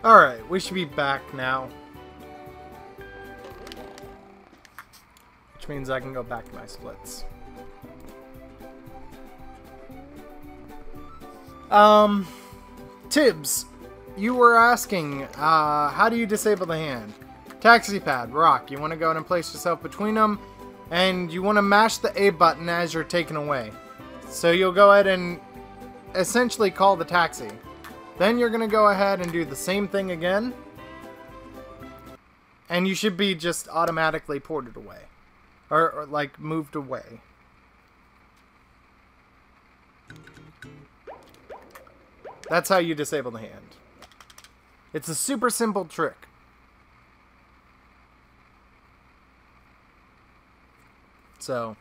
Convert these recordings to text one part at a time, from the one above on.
Alright, we should be back now. Which means I can go back to my splits. Tibbs, you were asking, how do you disable the hand? Taxi pad, rock. You want to go ahead and place yourself between them, and you want to mash the A button as you're taken away. So you'll go ahead and essentially call the taxi. Then you're going to go ahead and do the same thing again, and you should be just automatically ported away. Or like, moved away. That's how you disable the hand. It's a super simple trick. So...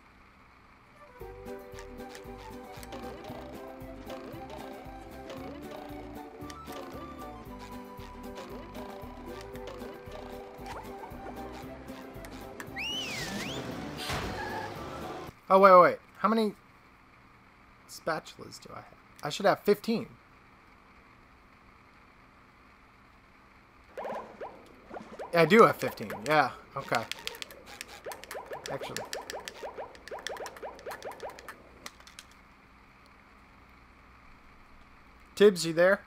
Oh, wait. How many spatulas do I have? I should have 15. Yeah, I do have 15. Yeah, okay. Actually. Tibbs, you there?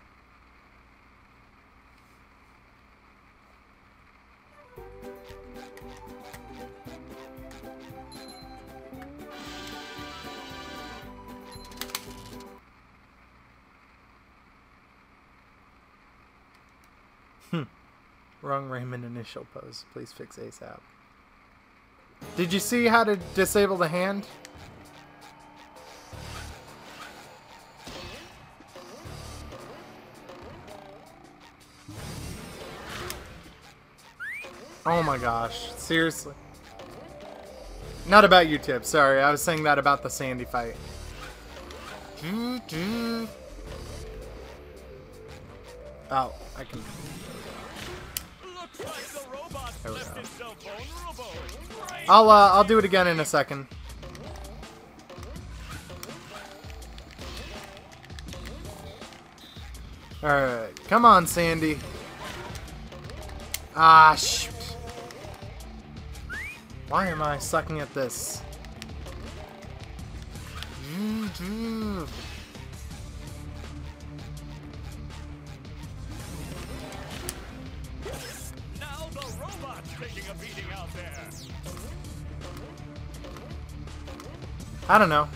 Wrong Raymond initial pose. Please fix ASAP. Did you see how to disable the hand? Oh my gosh. Seriously. Not about you, Tip. Sorry, I was saying that about the Sandy fight. Oh, I can... There we go. I'll do it again in a second. Alright, come on, Sandy. Ah, shoot. Why am I sucking at this? I don't know.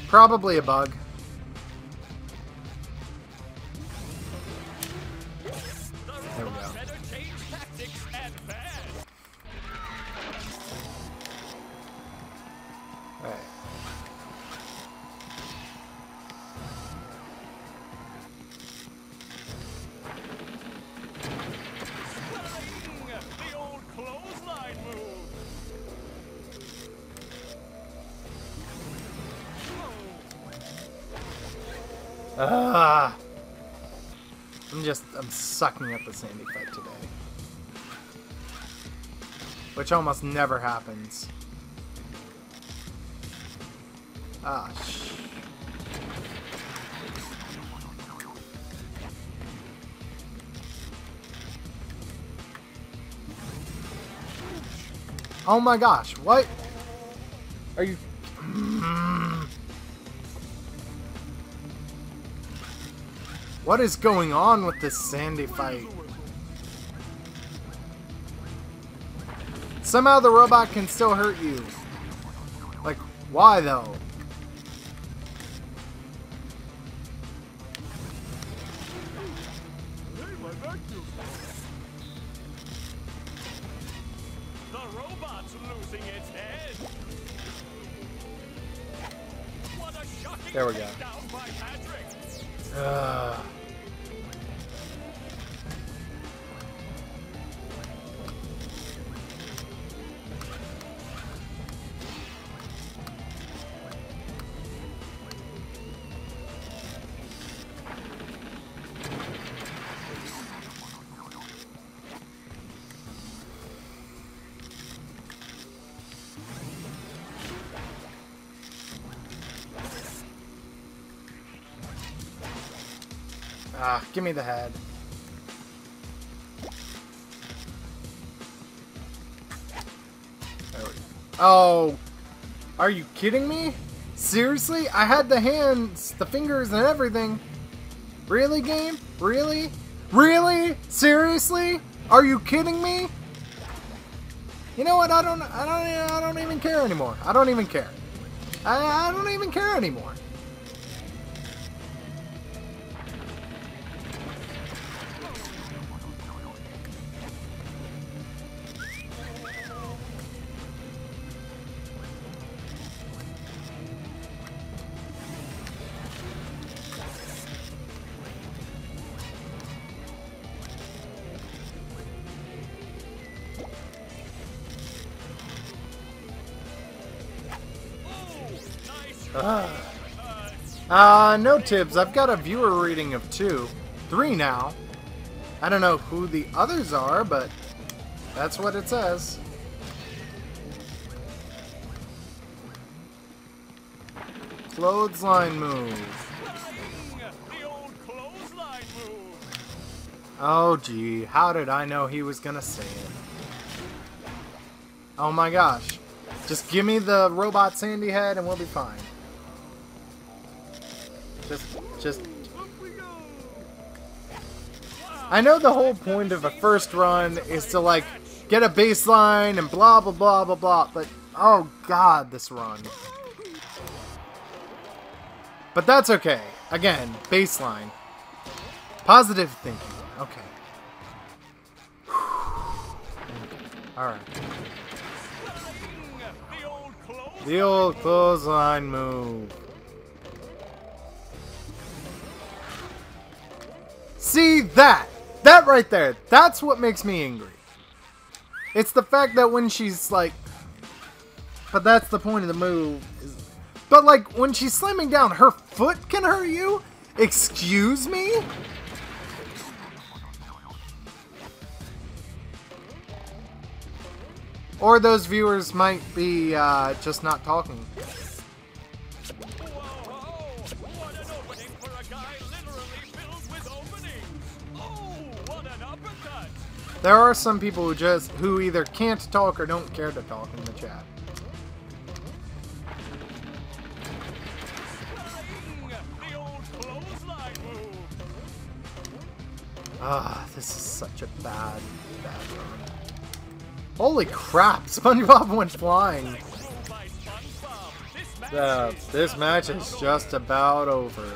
Probably a bug. There we go. Alright. The old clothesline move. I'm sucking at the Sandy fight today. Which almost never happens. Ah, oh my gosh, what? Are you... What is going on with this Sandy fight? Somehow the robot can still hurt you. Like, why though? The robot's losing its head. What a shocking There we go. takedown by Patrick. Ah, give me the head. Oh, are you kidding me? Seriously? I had the hands, the fingers, and everything. Really, game? Really? Really? Seriously? Are you kidding me? You know what? I don't even care anymore. I don't even care. I don't even care anymore. No tips. I've got a viewer rating of 2. 3 now. I don't know who the others are, but that's what it says. Clothesline move. The old clothesline move. Oh gee, how did I know he was gonna say it? Oh my gosh. Just give me the robot Sandy head and we'll be fine. Just... I know the whole point of a first run is to, like, get a baseline and blah blah blah blah blah, but oh god, this run. But that's okay. Again, baseline. Positive thinking. Okay. Alright. The old clothesline move. See that? That right there. That's what makes me angry. It's the fact that when she's like... But that's the point of the move. But like, when she's slamming down, her foot can hurt you? Excuse me? Or those viewers might be just not talking. What an opening for a guy literally filled with openings! Oh, what an uppercut! There are some people who either can't talk or don't care to talk in the chat. The old clothesline move! Ah, this is such a bad run. Holy crap, SpongeBob went flying. This match is just about over.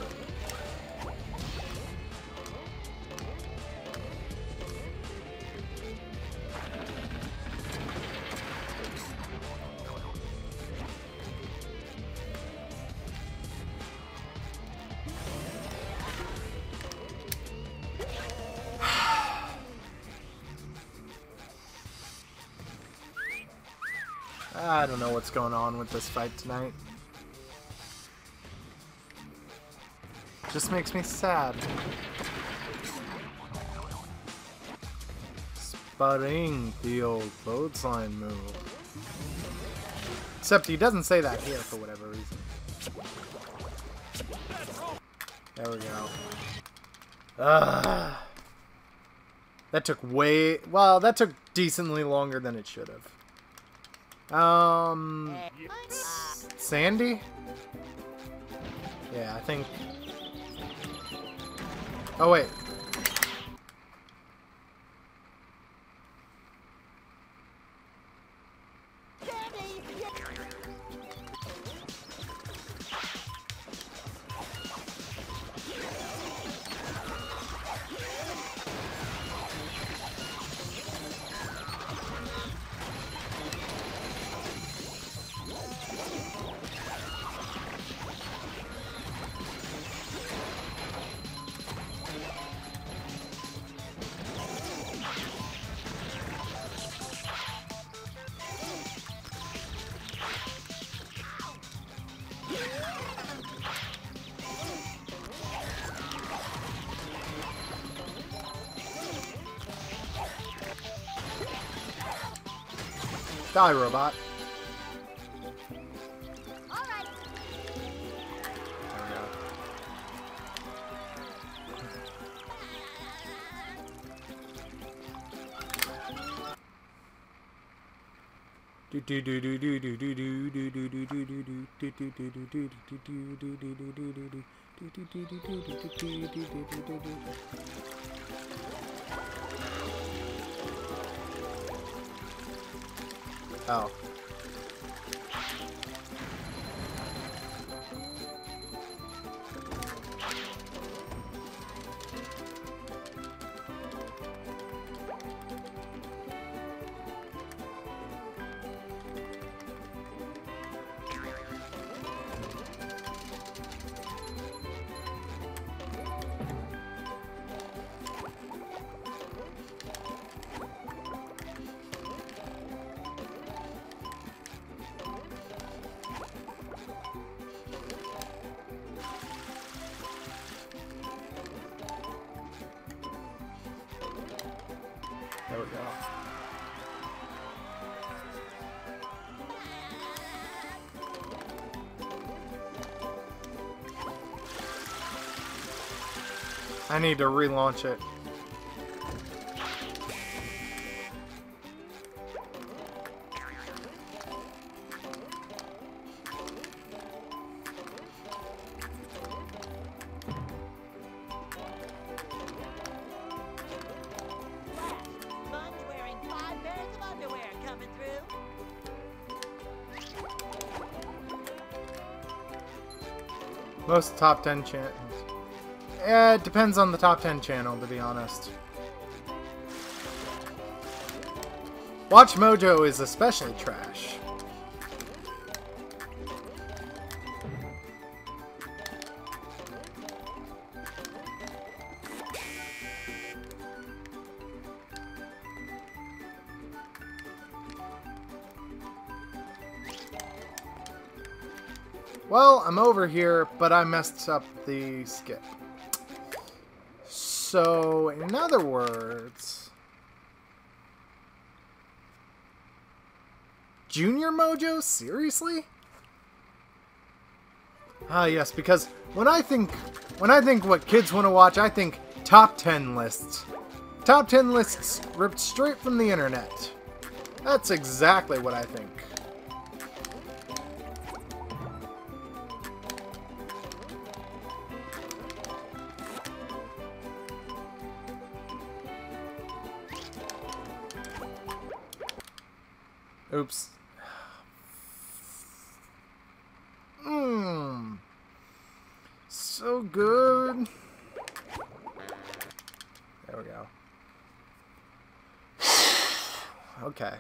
I don't know what's going on with this fight tonight. Just makes me sad. Sputting the old clothesline move. Except he doesn't say that here for whatever reason. There we go. That took that took decently longer than it should have. Sandy? Yeah, I think... Oh, wait. Die, robot. Oh. There we go. I need to relaunch it. Most top 10 channels. Yeah, it depends on the top 10 channel, to be honest. Watch Mojo is especially trash. Well, I'm over here, but I messed up the skip. So, in other words... Junior Mojo? Seriously? Ah, yes, because when I think what kids want to watch, I think top 10 lists. Top 10 lists ripped straight from the internet. That's exactly what I think. Oops. So good. There we go. Okay.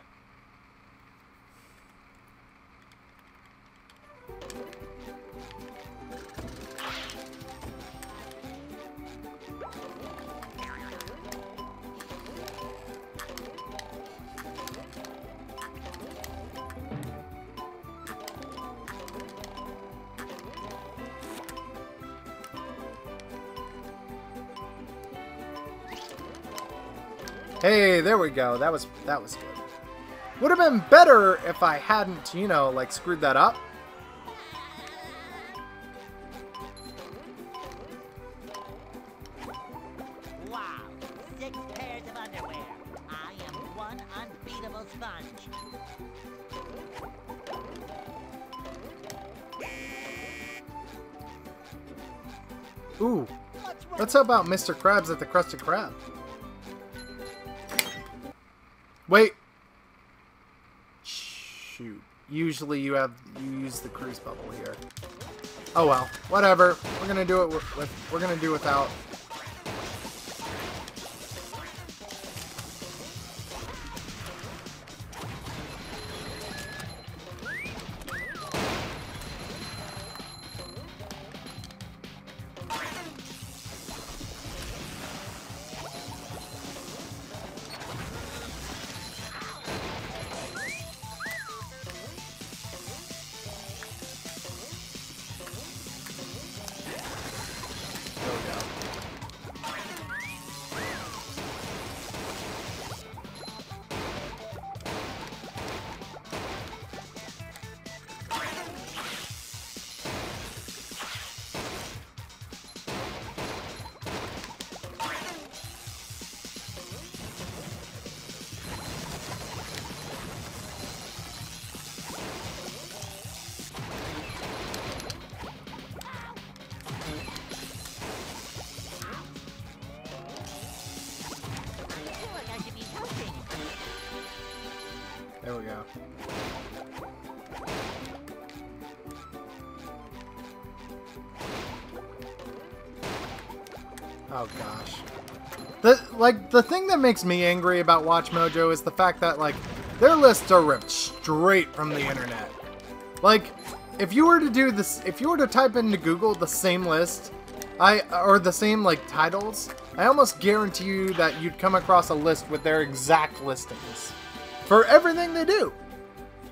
Hey, there we go. That was good. Would have been better if I hadn't, you know, like screwed that up. Wow, 6 pairs of underwear. I am one unbeatable sponge. Ooh, let's help out Mr. Krabs at the Krusty Krab. Wait. Shoot. Usually you use the cruise bubble here. Oh well, whatever. We're gonna do it we're gonna do without. There we go. There we go. Oh gosh. The thing that makes me angry about Watch Mojo is the fact that like their lists are ripped straight from the internet. Like if you were to do this, if you were to type into Google the same list, or the same like titles, I almost guarantee you that you'd come across a list with their exact listings for everything they do.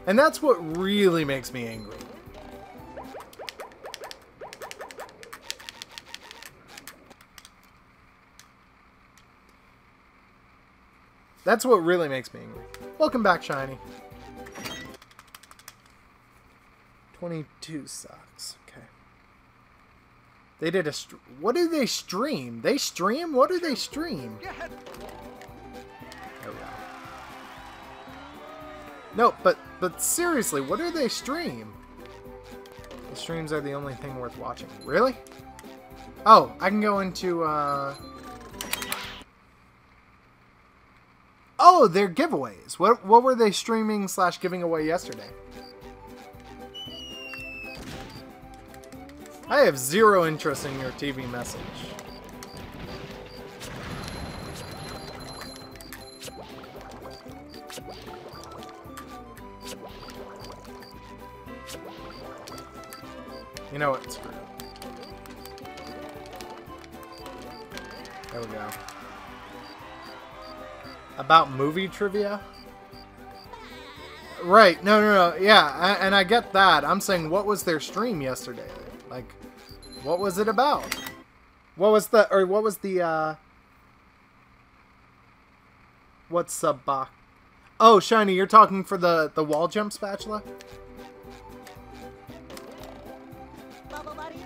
And that's what really makes me angry. That's what really makes me angry. Welcome back, Shiny. 22 sucks. Okay. They did a... What do they stream? They stream? What do they stream? There we go. No, but seriously, what do they stream? The streams are the only thing worth watching. Really? Oh, I can go into, Oh, they're giveaways. What were they streaming / giving away yesterday? I have zero interest in your TV message. You know what? Screw it. There we go. About movie trivia? Right. No. Yeah, and I get that. I'm saying, what was their stream yesterday? Like, what was it about? What was the, what's sub box? Oh, Shiny, you're talking for the wall jump spatula? Bubble buddy.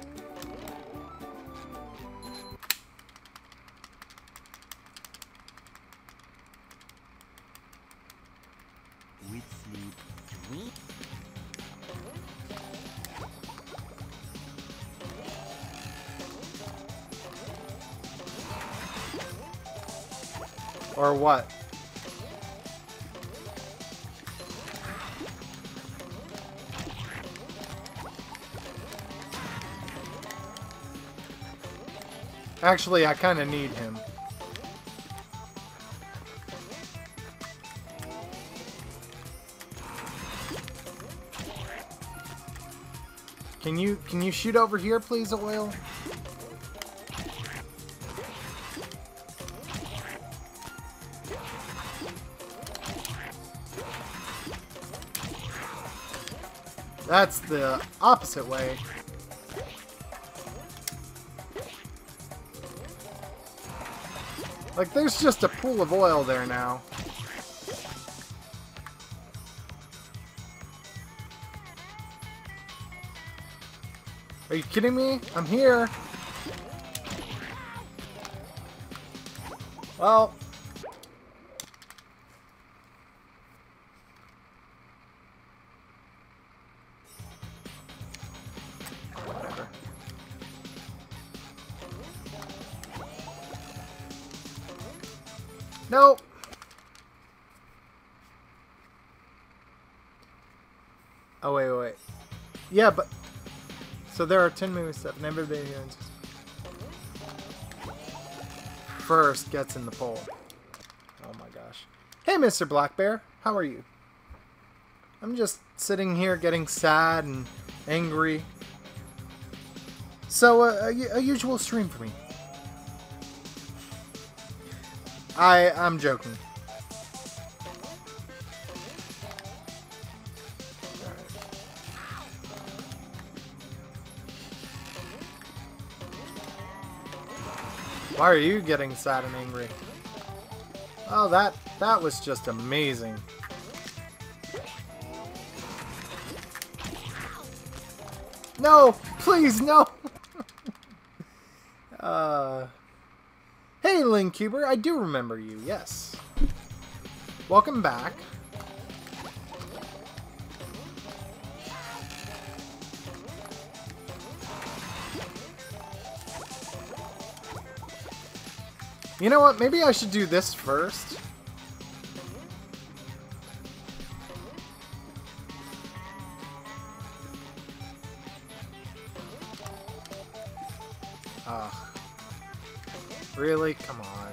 With sleep, sweet. Or what? Actually, I kind of need him. Can you shoot over here, please, Oil? That's the opposite way. Like, there's just a pool of oil there now. Are you kidding me? I'm here. Well. Whatever. Nope. Oh, wait. Yeah, but... So there are 10 movie stuff, and everybody first gets in the poll. Oh my gosh. Hey, Mr. Black Bear. How are you? I'm just sitting here getting sad and angry. So, a usual stream for me. I'm joking. Why are you getting sad and angry? Oh, that was just amazing. No! Please, no! Hey, Linkcuber, I do remember you, yes. Welcome back. You know what? Maybe I should do this first. Ugh. Really? Come on.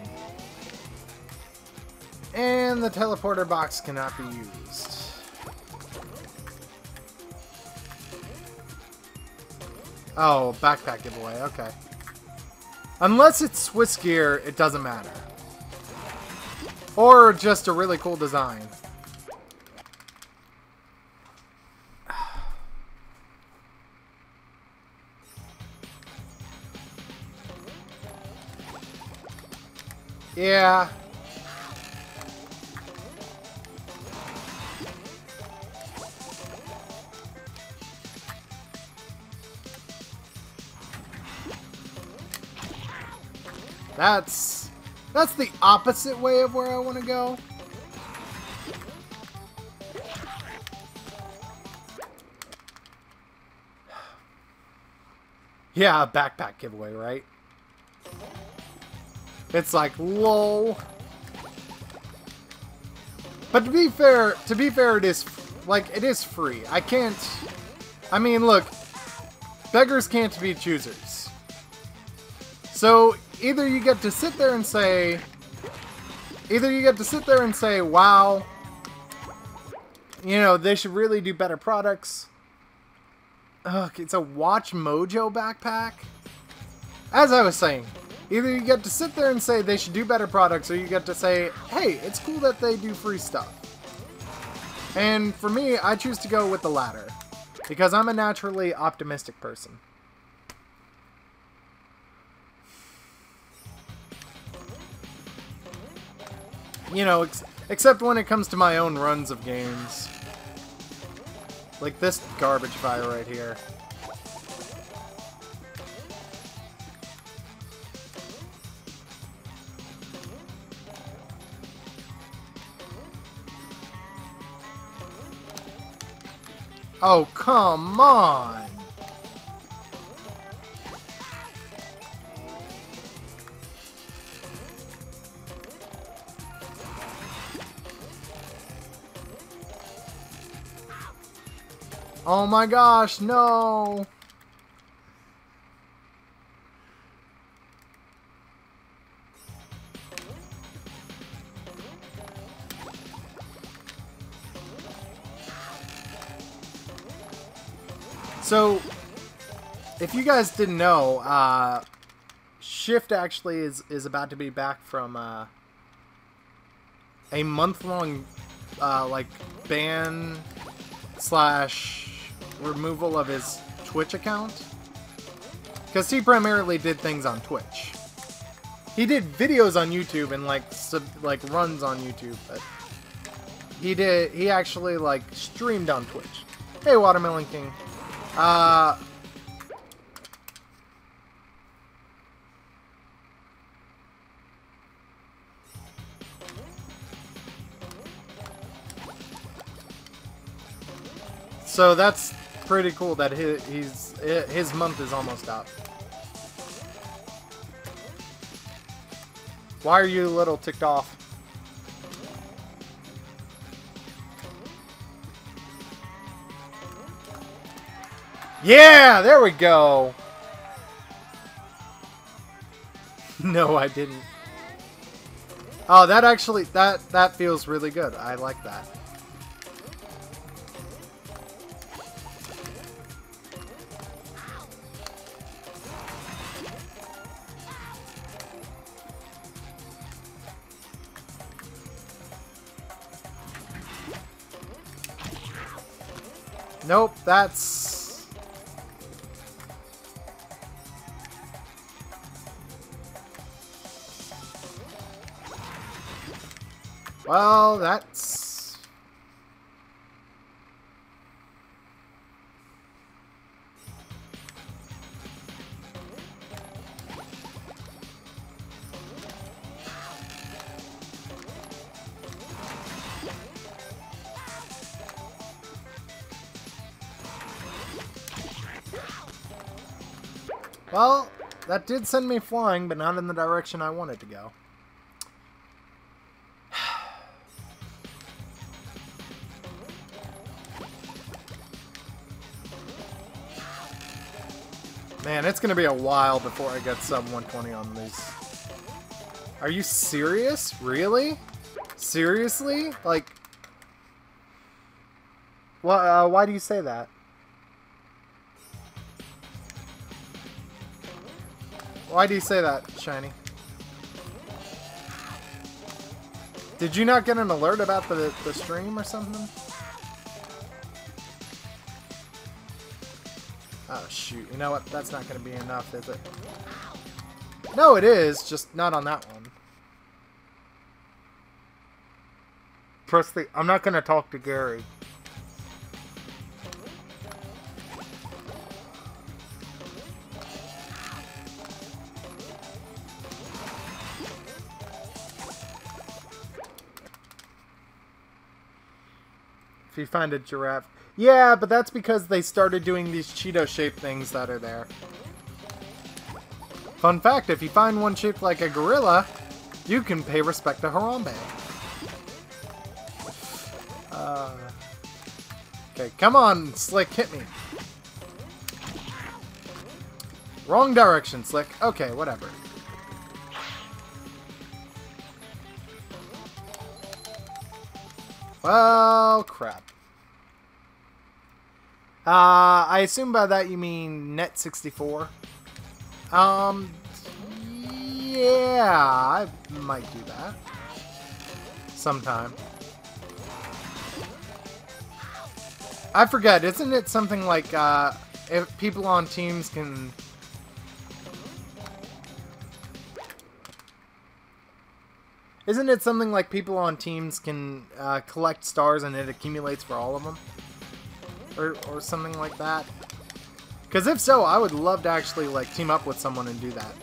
And the teleporter box cannot be used. Oh, backpack giveaway. Okay. Unless it's Swiss gear, it doesn't matter. Or just a really cool design. Yeah. That's the opposite way of where I want to go. Yeah, a backpack giveaway, right? It's like, lol. But to be fair, it is, like, it is free. I mean, look, beggars can't be choosers. So, either you get to sit there and say, wow, you know, they should really do better products. Ugh, it's a Watch Mojo backpack. As I was saying, either you get to sit there and say they should do better products, or you get to say, hey, it's cool that they do free stuff. And for me, I choose to go with the latter, because I'm a naturally optimistic person. You know, except when it comes to my own runs of games. Like this garbage fire right here. Oh, come on! Oh my gosh, no! So, if you guys didn't know, Shift actually is about to be back from a month-long like ban / removal of his Twitch account, because he primarily did things on Twitch. He did videos on YouTube and like runs on YouTube, but he actually like streamed on Twitch. Hey, Watermelon King. So that's pretty cool that his month is almost up. Why are you a little ticked off? Yeah, there we go. No, I didn't. Oh, that actually that feels really good. I like that. Nope, that's... Well, that's... Well, that did send me flying, but not in the direction I wanted to go. Man, it's gonna be a while before I get sub 120 on these. Are you serious? Really? Seriously? Like, why do you say that? Why do you say that, Shiny? Did you not get an alert about the stream or something? Oh, shoot. You know what? That's not going to be enough, is it? No, it is. Just not on that one. Press the... I'm not going to talk to Gary. If you find a giraffe... Yeah, but that's because they started doing these Cheeto-shaped things that are there. Fun fact, if you find one shaped like a gorilla, you can pay respect to Harambe. Okay, come on, Slick, hit me. Wrong direction, Slick. Okay, whatever. Well, crap. I assume by that you mean net 64. Yeah, I might do that. Sometime. I forget, isn't it something like, if people on teams can... Isn't it something like people on teams can collect stars and it accumulates for all of them? Or something like that? Because if so, I would love to actually like team up with someone and do that.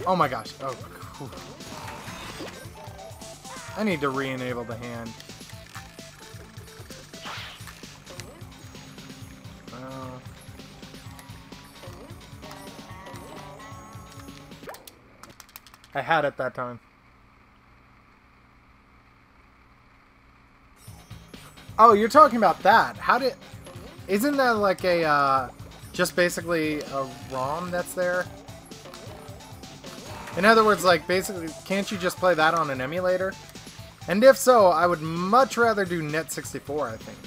Oh my gosh. Oh. Whew. I need to re-enable the hand. I had it that time. Oh, you're talking about that. How did... Isn't that like a, just basically a ROM that's there? In other words, like, basically, can't you just play that on an emulator? And if so, I would much rather do net 64, I think.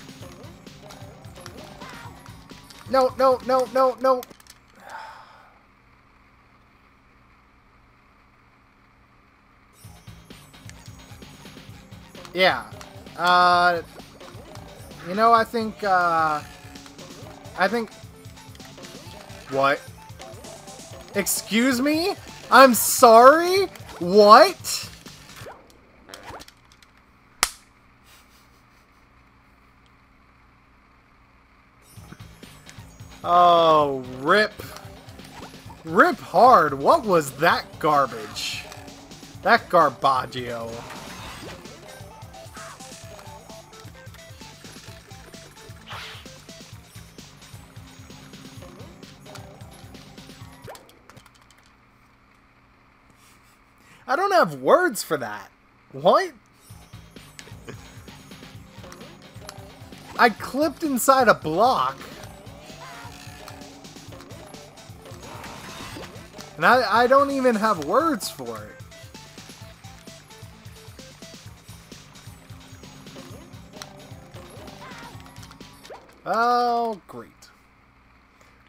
No, no, no, no, no! Yeah. You know, I think, What? Excuse me? I'm sorry? What? Oh, rip. Rip hard. What was that garbage? That garbaggio. I don't have words for that. What? I clipped inside a block. And I don't even have words for it. Oh, great.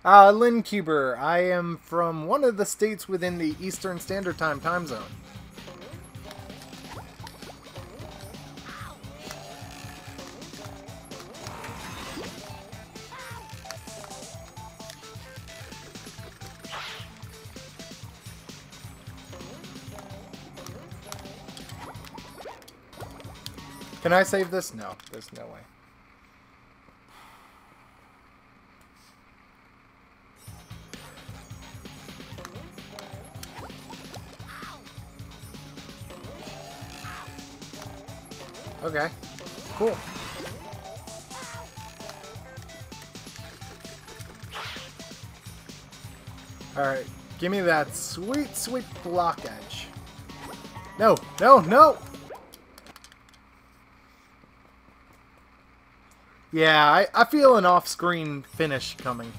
Lynn Cuber, I am from one of the states within the Eastern Standard Time zone. Can I save this? No, there's no way. Okay. Cool. Alright. Give me that sweet, sweet block edge. No! No! No! Yeah, I feel an off-screen finish coming.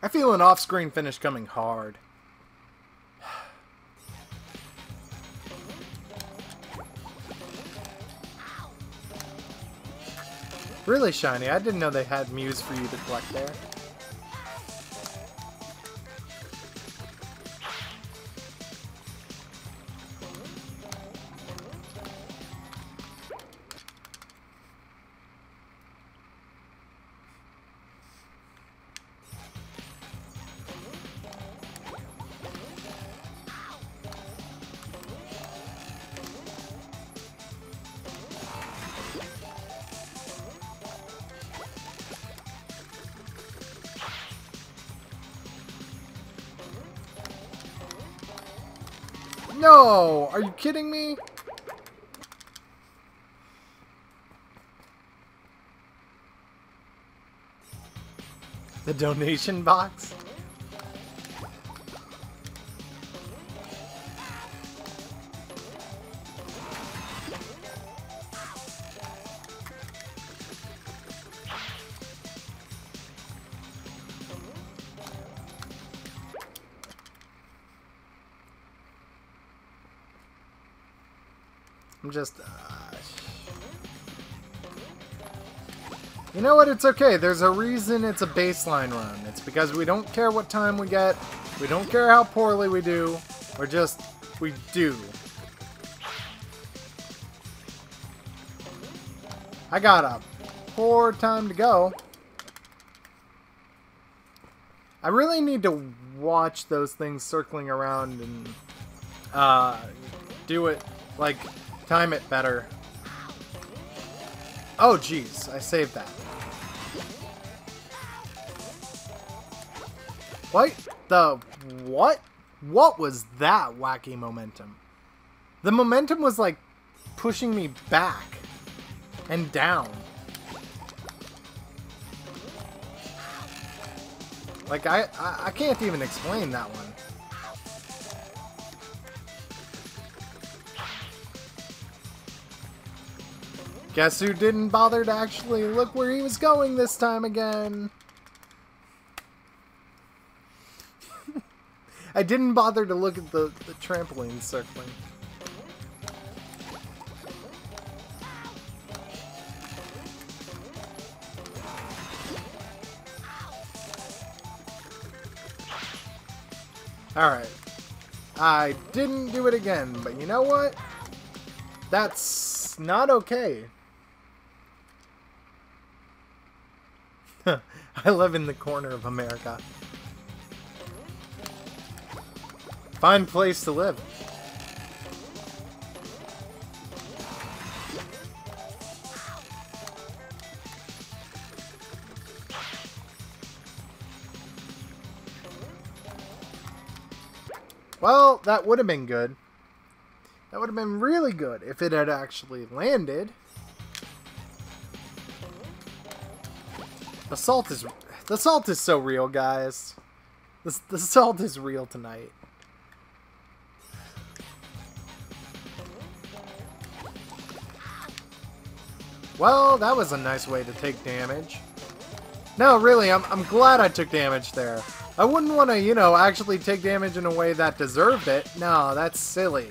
I feel an off-screen finish coming hard. Really shiny. I didn't know they had Muse for you to collect there. No! Are you kidding me? The donation box? I'm just... You know what? It's okay. There's a reason it's a baseline run. It's because we don't care what time we get. We don't care how poorly we do. We're just... We do. I got a poor time to go. I really need to watch those things circling around and do it, like, time it better. Oh, jeez. I saved that. What? The... What? What was that wacky momentum? The momentum was, like, pushing me back and down. Like, I can't even explain that one. Guess who didn't bother to actually look where he was going this time again? I didn't bother to look at the trampoline circling. Alright. I didn't do it again, but you know what? That's not okay. I live in the corner of America. Fine place to live. Well, that would have been good. That would have been really good if it had actually landed. The salt is so real, guys. The salt is real tonight. Well, that was a nice way to take damage. No, really, I'm glad I took damage there. I wouldn't want to, you know, actually take damage in a way that deserved it. No, that's silly.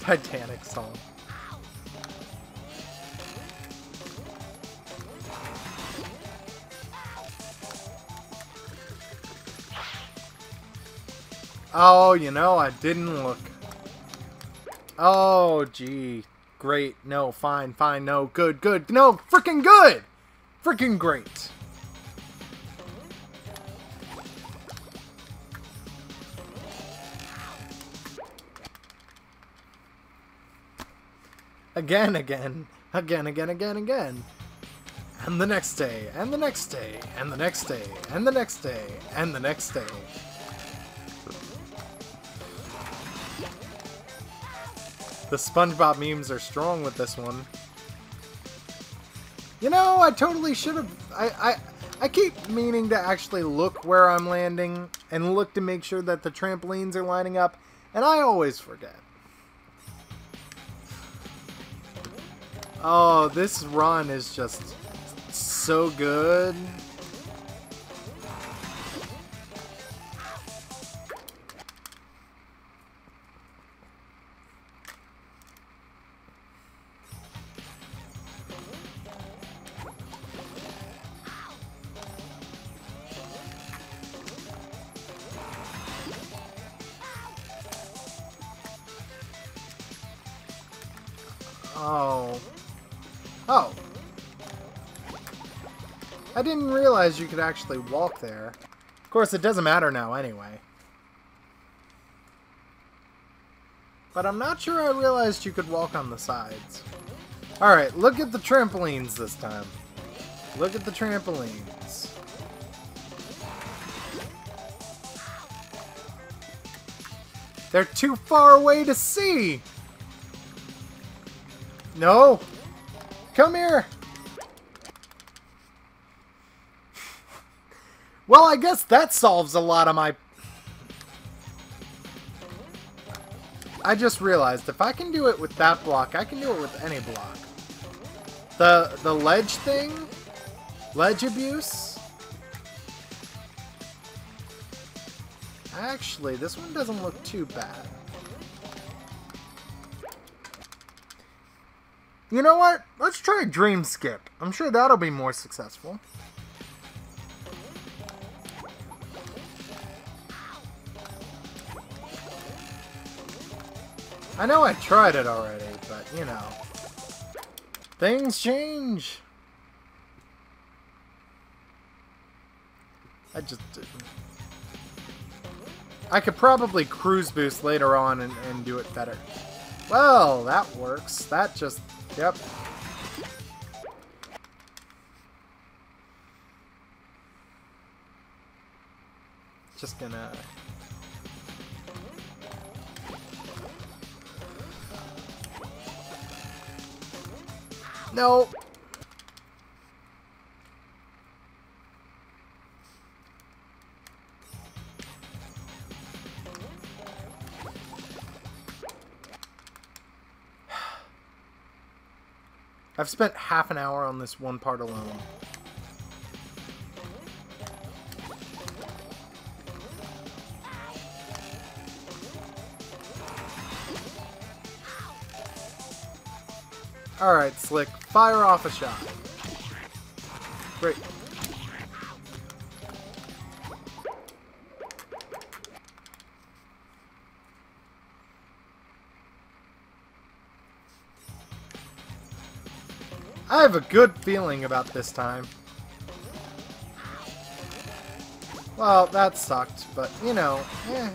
Titanic song. Oh, you know, I didn't look. Oh, gee. Great. No, fine, fine. No, good, good. No, freaking good! Freaking great. Again, again, again, again, again, again. And the next day, and the next day, and the next day, and the next day, and the next day. The SpongeBob memes are strong with this one. You know, I totally should have... I keep meaning to actually look where I'm landing and look to make sure that the trampolines are lining up, and I always forget. Oh, this run is just so good. Oh. Oh. I didn't realize you could actually walk there. Of course, it doesn't matter now anyway. But I'm not sure I realized you could walk on the sides. Alright, look at the trampolines this time. Look at the trampolines. They're too far away to see! No! Come here! Well, I guess that solves a lot of my... I just realized if I can do it with that block, I can do it with any block. The ledge thing? Ledge abuse? Actually, this one doesn't look too bad. You know what? Let's try Dream Skip. I'm sure that'll be more successful. I know I tried it already, but you know. Things change. I just didn't. I could probably cruise boost later on and do it better. Well, that works. That just... Yep. Just gonna... No! I've spent half an hour on this one part alone. Alright, Slick. Fire off a shot. Great. I have a good feeling about this time. Well, that sucked, but, you know, eh.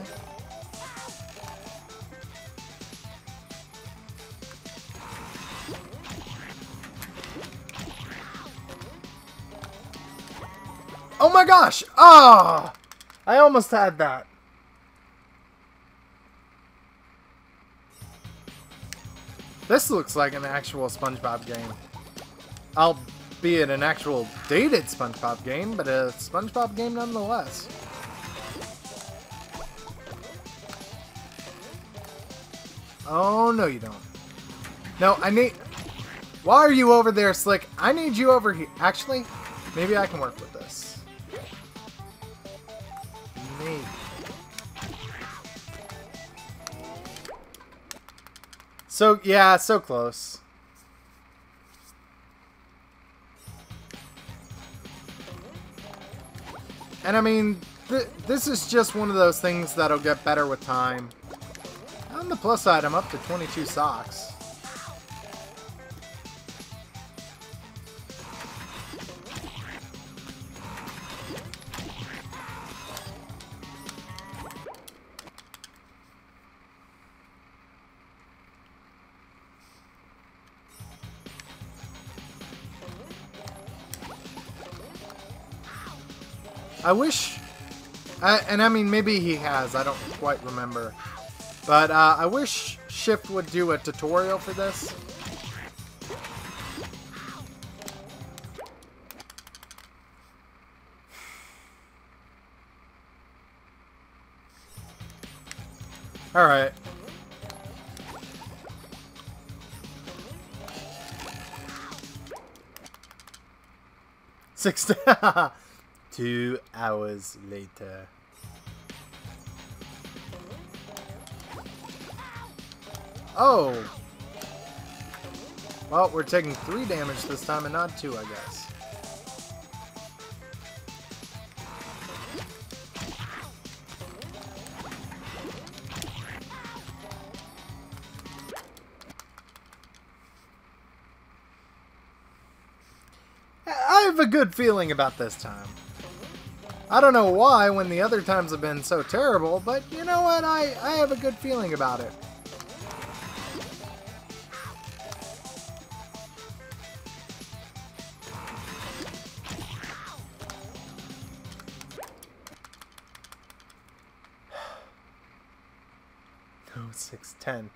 Oh my gosh! Ah! Oh, I almost had that. This looks like an actual SpongeBob game. Albeit an actual dated SpongeBob game, but a SpongeBob game nonetheless. Oh, no you don't. No, I need... Why are you over there, Slick? I need you over here. Actually, maybe I can work with this. Maybe. So, yeah, so close. And I mean, this is just one of those things that'll get better with time. On the plus side, I'm up to 22 socks. I wish, and I mean maybe he has, I don't quite remember, but I wish Shift would do a tutorial for this. Alright. Six 2 hours later. Oh! Well, we're taking 3 damage this time and not 2, I guess. I have a good feeling about this time. I don't know why when the other times have been so terrible, but you know what? I have a good feeling about it. No, 610.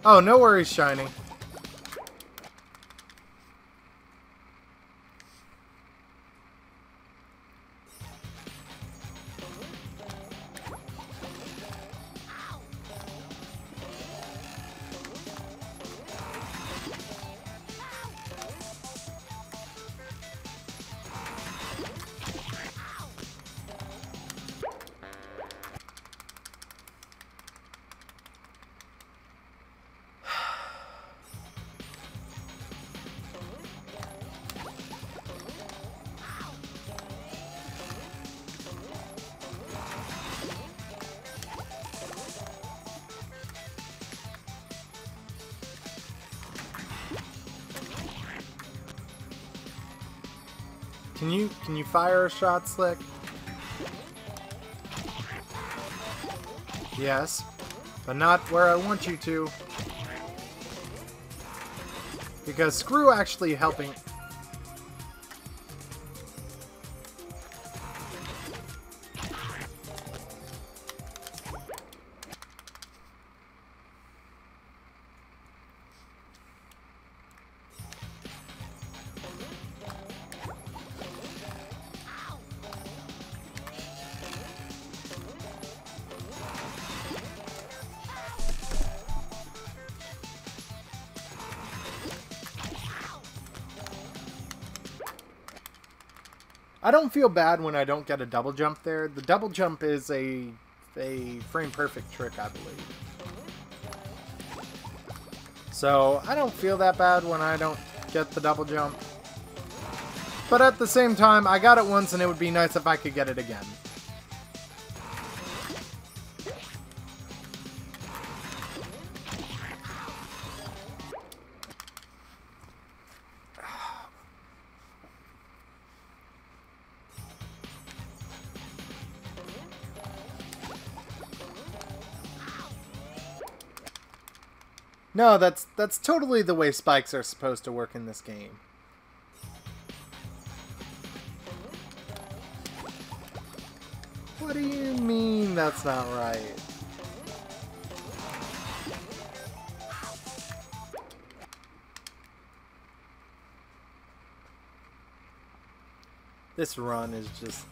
Oh, no worries, Shiny. Can you fire a shot, Slick? Yes, but not where I want you to. Because screw actually helping. I don't feel bad when I don't get a double jump there. The double jump is a frame perfect trick, I believe. So I don't feel that bad when I don't get the double jump. But at the same time, I got it once and it would be nice if I could get it again. No, that's totally the way spikes are supposed to work in this game. What do you mean that's not right? This run is just...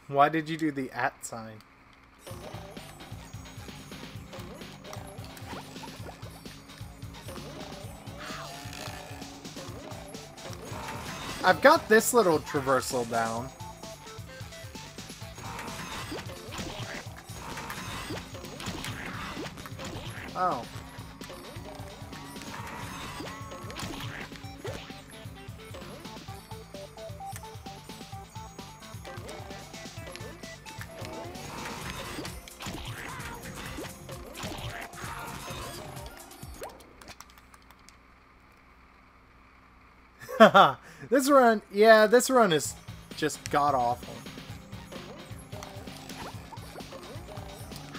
Why did you do the @ sign? I've got this little traversal down. Oh. Haha. This run, yeah, this run is just god-awful.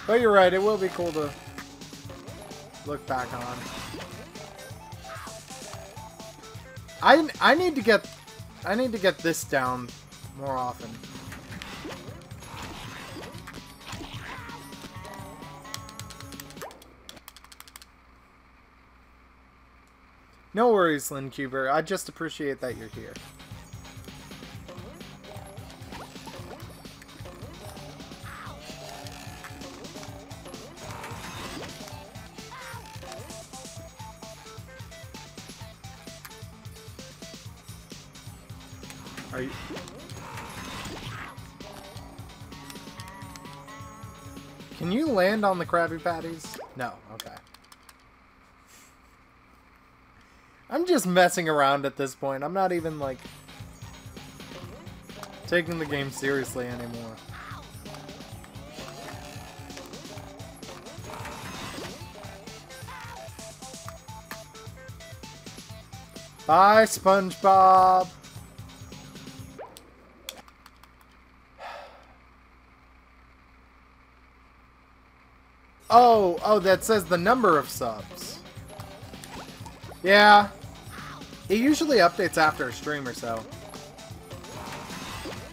But you're right, it will be cool to look back on. I need to get this down more often. No worries, Lynn Cuber. I just appreciate that you're here. Are you... Can you land on the Krabby Patties? No, okay. I'm just messing around at this point. I'm not even, like, taking the game seriously anymore. Bye, Spongebob! Oh, that says the number of subs. Yeah. It usually updates after a stream or so.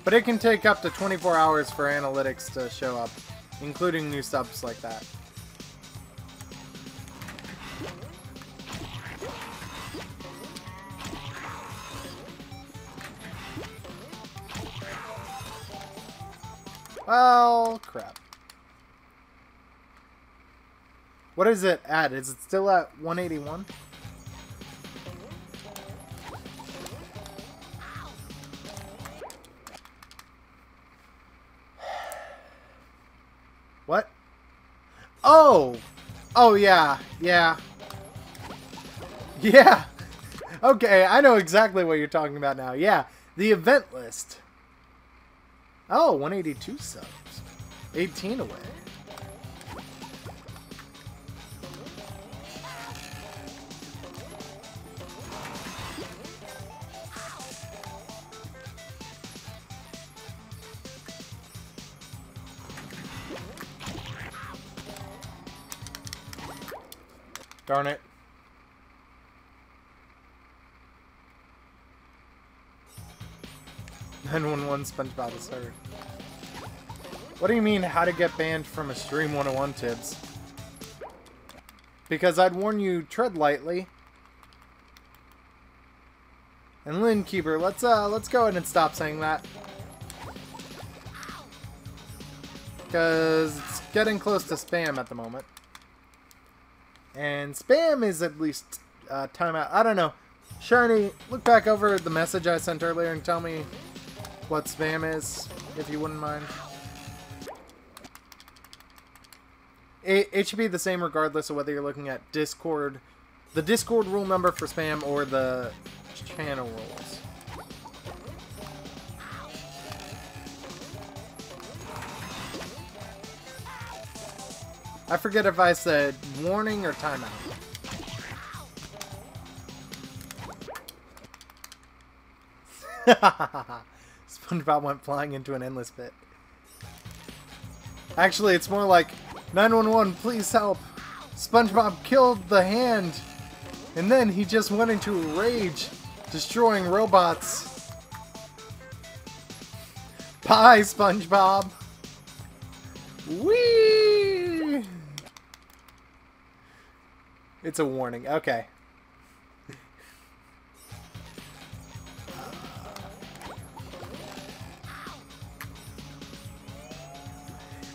But it can take up to 24 hours for analytics to show up, including new subs like that. Well, crap. What is it at? Is it still at 181? What? Oh! Oh, yeah. Yeah. Yeah! Okay, I know exactly what you're talking about now. Yeah, the event list. Oh, 182 subs. 18 away. Darn it. (911) SpongeBob is hurt. What do you mean, how to get banned from a stream 101, Tibbs? Because I'd warn you, tread lightly. And Lynn Keeper, let's go ahead and stop saying that. Because it's getting close to spam at the moment. And spam is at least timeout. I don't know. Shiny, look back over the message I sent earlier and tell me what spam is, if you wouldn't mind. It should be the same regardless of whether you're looking at Discord, the Discord rule number for spam, or the channel rules. I forget if I said warning or timeout. SpongeBob went flying into an endless pit. Actually, it's more like 911, please help. SpongeBob killed the hand, and then he just went into a rage, destroying robots. Bye, SpongeBob. Whee! It's a warning. Okay.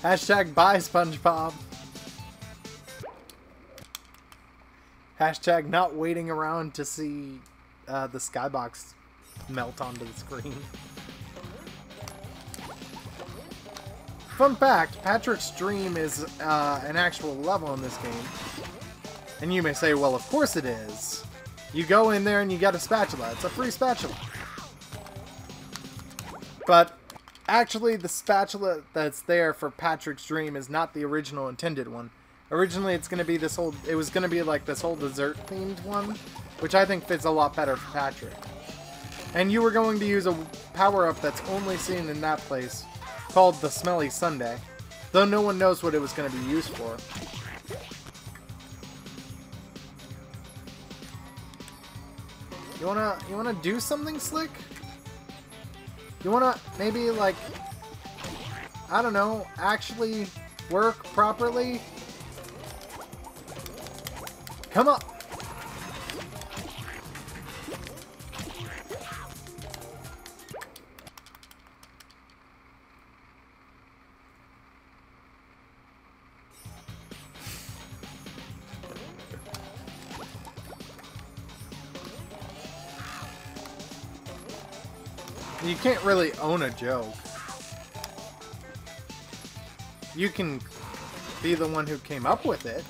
Hashtag bye, SpongeBob. Hashtag not waiting around to see the skybox melt onto the screen. Fun fact, Patrick's dream is an actual level in this game. And you may say, well, of course it is. You go in there and you get a spatula. It's a free spatula. But actually, the spatula that's there for Patrick's dream is not the original intended one. Originally, it's going to be this whole... It was going to be like this whole dessert-themed one, which I think fits a lot better for Patrick. And you were going to use a power-up that's only seen in that place, called the Smelly Sundae. Though no one knows what it was going to be used for. You wanna do something slick? You wanna maybe like, I don't know, actually work properly? Come on! You can't really own a joke. You can be the one who came up with it.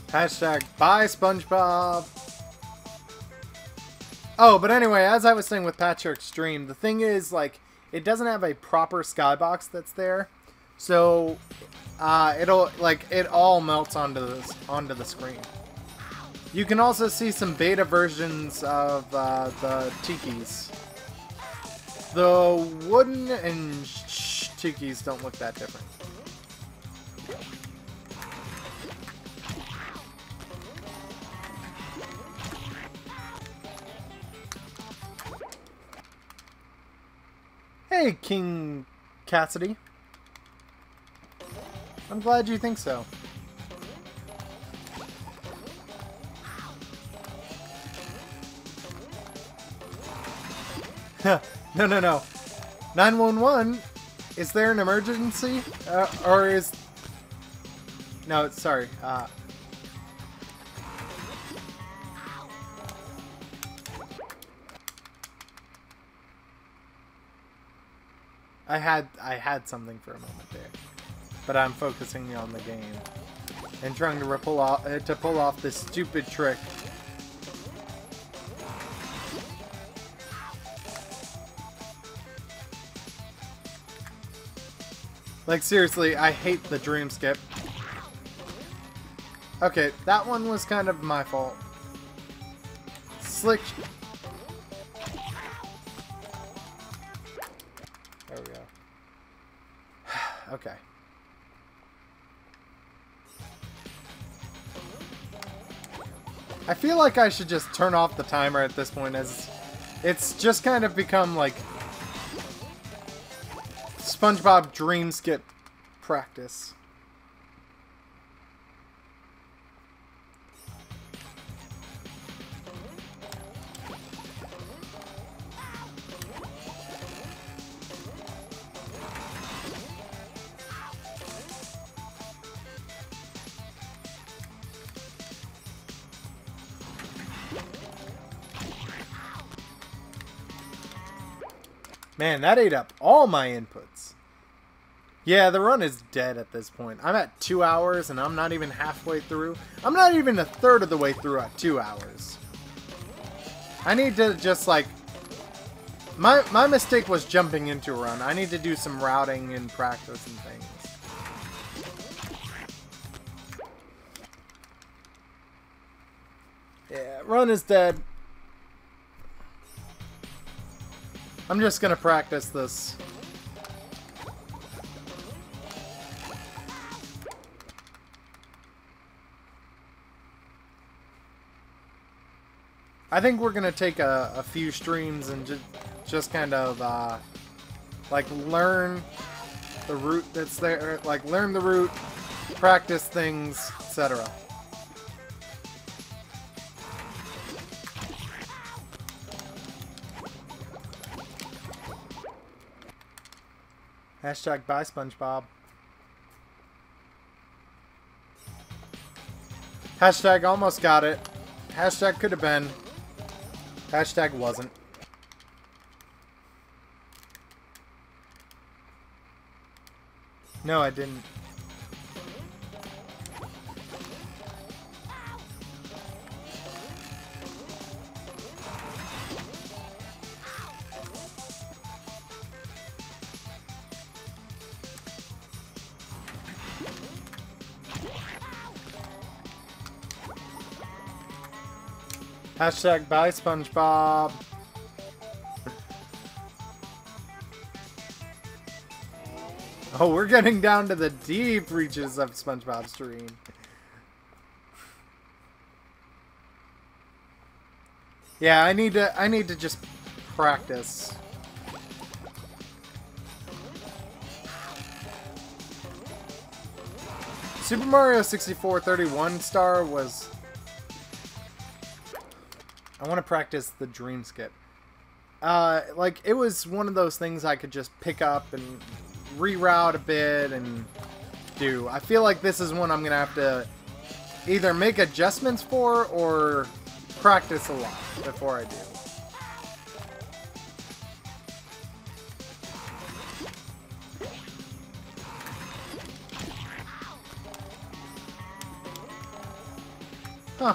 Hashtag bye Spongebob. Oh, but anyway, as I was saying with Patch Extreme, the thing is, like, it doesn't have a proper skybox that's there, so it'll, like, it all melts onto the screen. You can also see some beta versions of the tikis. The wooden and tikis don't look that different. Hey, King Cassidy. I'm glad you think so. No. 911? Is there an emergency? Or is... No, sorry. I had something for a moment there, but I'm focusing on the game and trying to pull off this stupid trick. Like, seriously, I hate the dream skip. Okay, that one was kind of my fault. Slick. There we go. Okay. I feel like I should just turn off the timer at this point, as it's just kind of become like SpongeBob dream skip practice. Man, that ate up all my inputs. Yeah, the run is dead at this point. I'm at 2 hours and I'm not even halfway through. I'm not even a third of the way through at 2 hours. I need to just like... My mistake was jumping into a run. I need to do some routing and practice and things. Yeah, run is dead. I'm just gonna practice this. I think we're gonna take a few streams and just kind of like learn the route that's there, like learn the route, practice things, etc. Hashtag bye SpongeBob. Hashtag almost got it. Hashtag could have been. Hashtag wasn't. No, I didn't. Hashtag bye Spongebob. Oh, we're getting down to the deep reaches of SpongeBob's dream. Yeah, I need to just practice. Super Mario 64 31 star was... I want to practice the dream skip. Like, it was one of those things I could just pick up and reroute a bit and do. I feel like this is one I'm going to have to either make adjustments for or practice a lot before I do. Huh.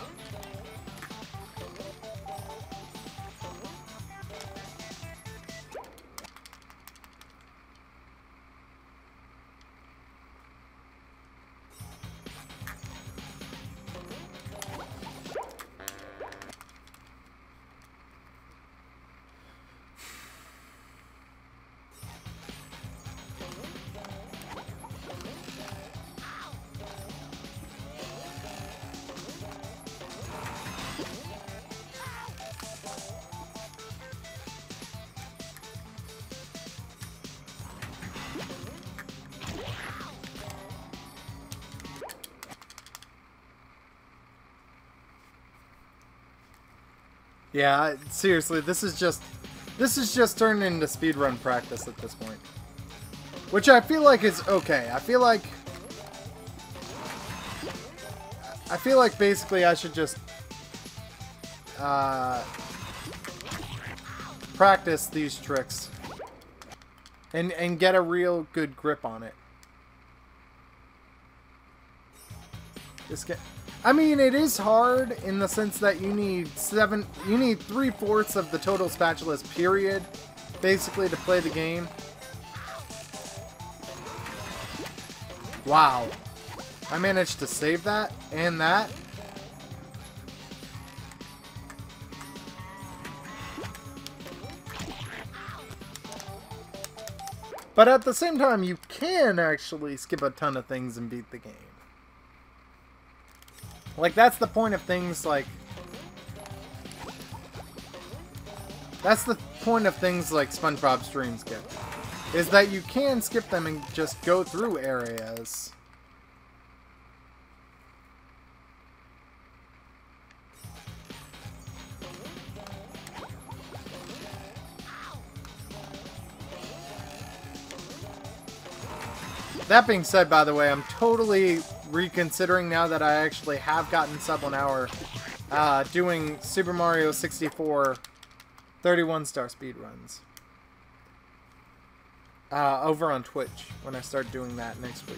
Yeah, seriously, this is just turning into speedrun practice at this point. Which I feel like is okay. I feel like basically I should just practice these tricks and get a real good grip on it. I mean, it is hard in the sense that you need 3/4 of the total spatulas, period, basically, to play the game. Wow. I managed to save that and that. But at the same time, you can actually skip a ton of things and beat the game. Like, that's the point of things like... That's the point of things like SpongeBob's Dream Skip. Is that you can skip them and just go through areas. That being said, by the way, I'm totally reconsidering now that I actually have gotten sub 1 hour doing Super Mario 64 31-star speedruns over on Twitch when I start doing that next week.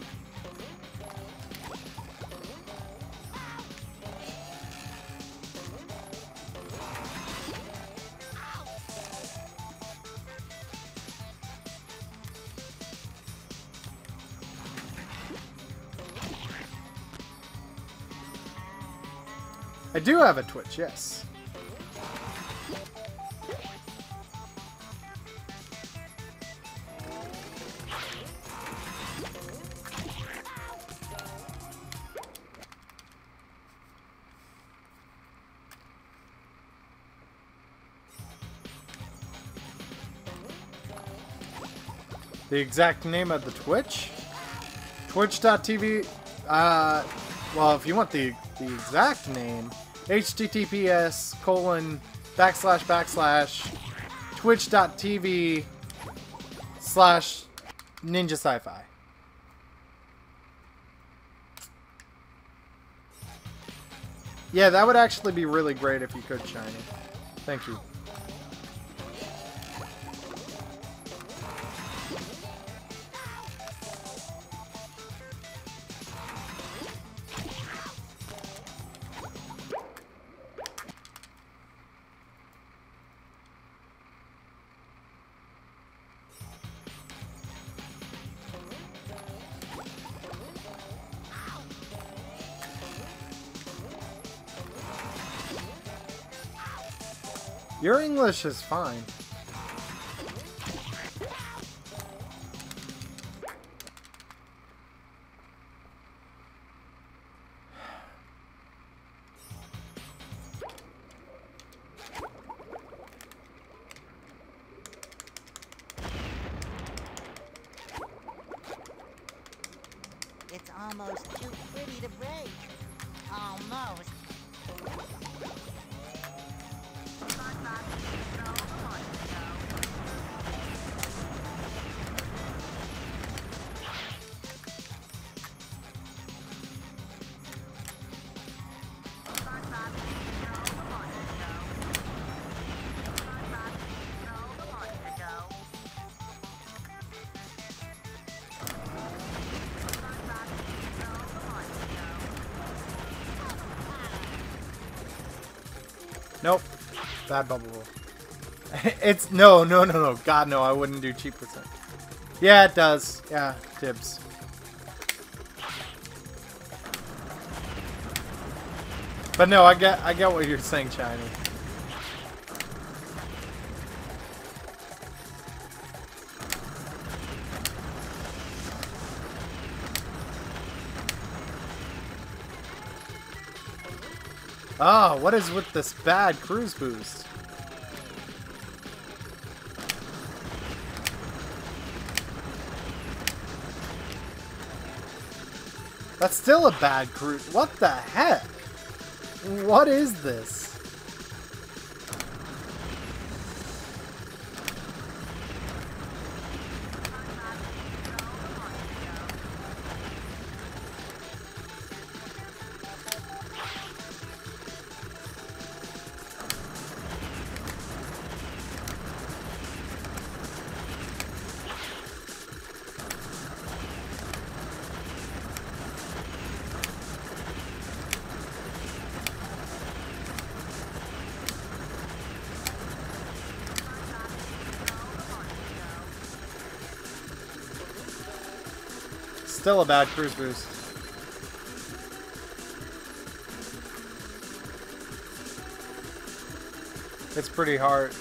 I do have a Twitch, yes. The exact name of the Twitch? Twitch.tv, well, if you want the exact name, https://twitch.tv/Ninjasifi. Yeah, that would actually be really great if you could, Shiny. Thank you. Your English is fine. It's almost too pretty to break. Almost. Nope. Bad bubble roll. It's no. God no, I wouldn't do cheap percent. Yeah, it does. Yeah, dibs. But no, I get what you're saying, Shiny. Oh, what is with this bad cruise boost? That's still a bad cruise. What the heck? What is this? Still a bad cruise boost. It's pretty hard.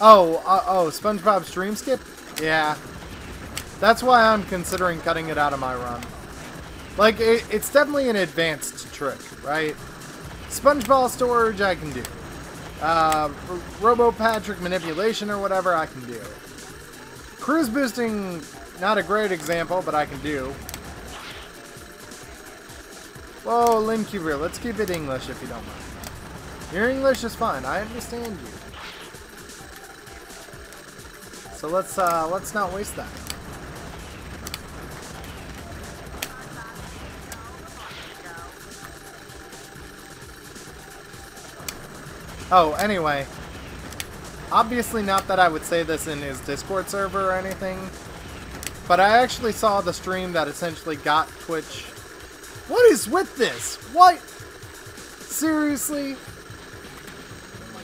Oh, Spongebob stream skip? Yeah. That's why I'm considering cutting it out of my run. Like, it's definitely an advanced trick, right? Spongeball storage, I can do. Robo Patrick manipulation or whatever, I can do. Cruise boosting, not a great example, but I can do. Whoa, Lynn Cuber, let's keep it English if you don't mind. Your English is fine, I understand you. So let's not waste that. Oh, anyway. Obviously not that I would say this in his Discord server or anything, but I actually saw the stream that essentially got Twitch. What is with this? What? Seriously? Oh my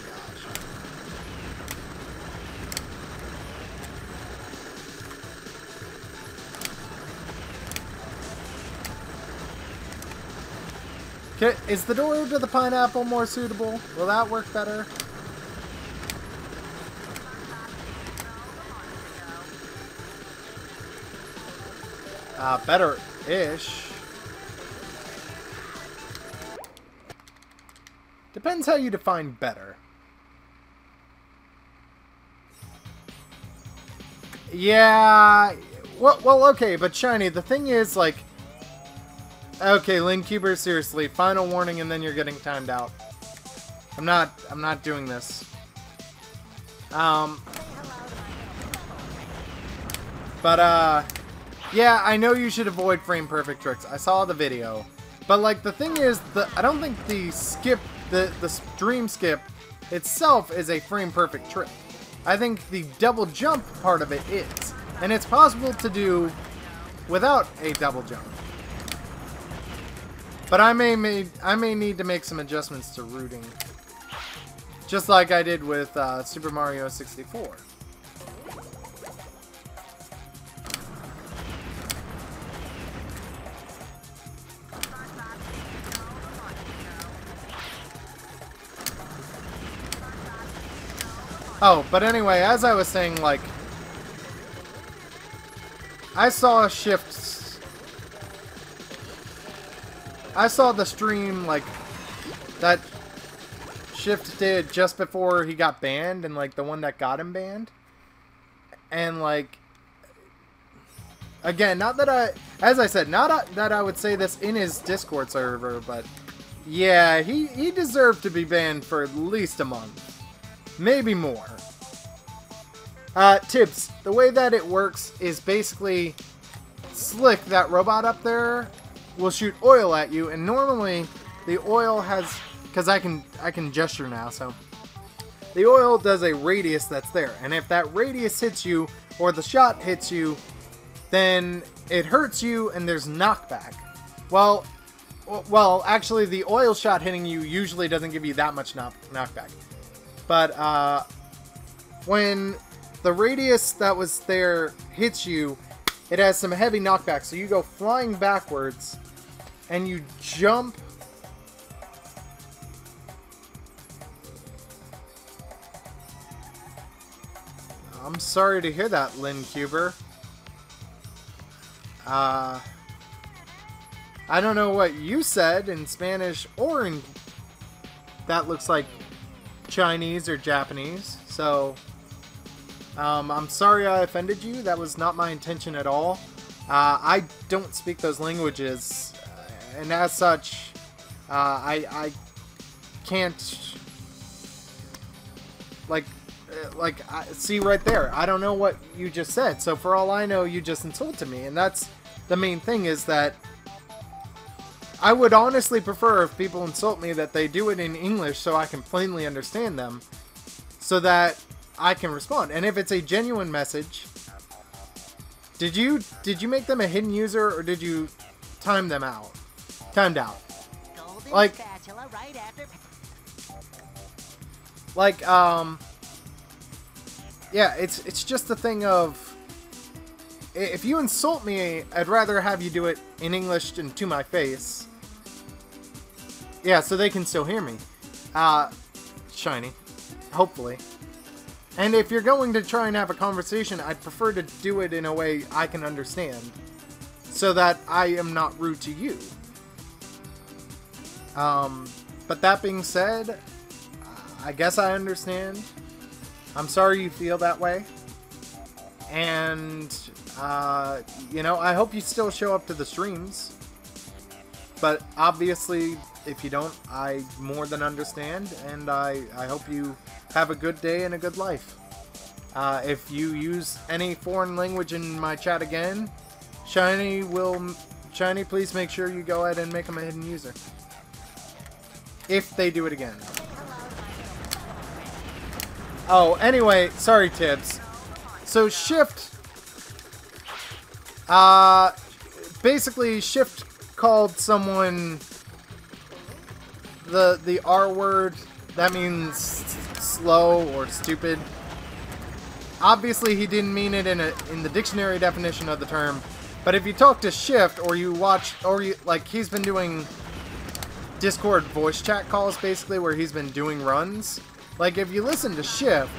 gosh. Okay, is the door to the pineapple more suitable? Will that work better? Better-ish. Depends how you define better. Yeah, well, okay, but Shiny, the thing is, like, okay, Lynn Cuber, seriously, final warning, and then you're getting timed out. I'm not doing this. Yeah, I know you should avoid frame perfect tricks. I saw the video. But like the thing is, I don't think the stream skip itself is a frame perfect trick. I think the double jump part of it is. And it's possible to do without a double jump. But I may need to make some adjustments to routing. Just like I did with Super Mario 64. Oh, but anyway, as I was saying, like, I saw the stream, like, that Shift did just before he got banned, and, like, the one that got him banned. And, like, again, not that as I said, not that I would say this in his Discord server, but, yeah, he deserved to be banned for at least a month. Maybe more. Tips. The way that it works is basically Slick, that robot up there, will shoot oil at you, and normally the oil has, because I can gesture now, so the oil does a radius that's there, and if that radius hits you or the shot hits you, then it hurts you and there's knockback. Well, actually the oil shot hitting you usually doesn't give you that much knockback, but when the radius that was there hits you, it has some heavy knockback, so you go flying backwards and you jump. I'm sorry to hear that, Lynn Cuber. I don't know what you said in Spanish or in... That looks like Chinese or Japanese, so... I'm sorry I offended you. That was not my intention at all. I don't speak those languages, and as such, I can't... see right there, I don't know what you just said, so for all I know, you just insulted me, and that's the main thing, is that I would honestly prefer if people insult me that they do it in English so I can plainly understand them, so that I can respond. And if it's a genuine message, did you make them a hidden user, or did you time them out? Timed out. Like, yeah, it's just the thing of, if you insult me, I'd rather have you do it in English and to my face. Yeah, so they can still hear me. Shiny. Hopefully. And if you're going to try and have a conversation, I'd prefer to do it in a way I can understand, so that I am not rude to you. But that being said, I guess I understand. I'm sorry you feel that way. And, you know, I hope you still show up to the streams. But obviously, if you don't, I more than understand. And I hope you have a good day and a good life. If you use any foreign language in my chat again, Shiny, please make sure you go ahead and make them a hidden user. If they do it again. Oh, anyway, sorry, Tibbs. So Shift, basically Shift called someone the R word. That means slow or stupid. Obviously, he didn't mean it in the dictionary definition of the term. But if you talk to Shift, or you watch, or you, like, he's been doing Discord voice chat calls, basically, where he's been doing runs. Like, if you listen to Shift,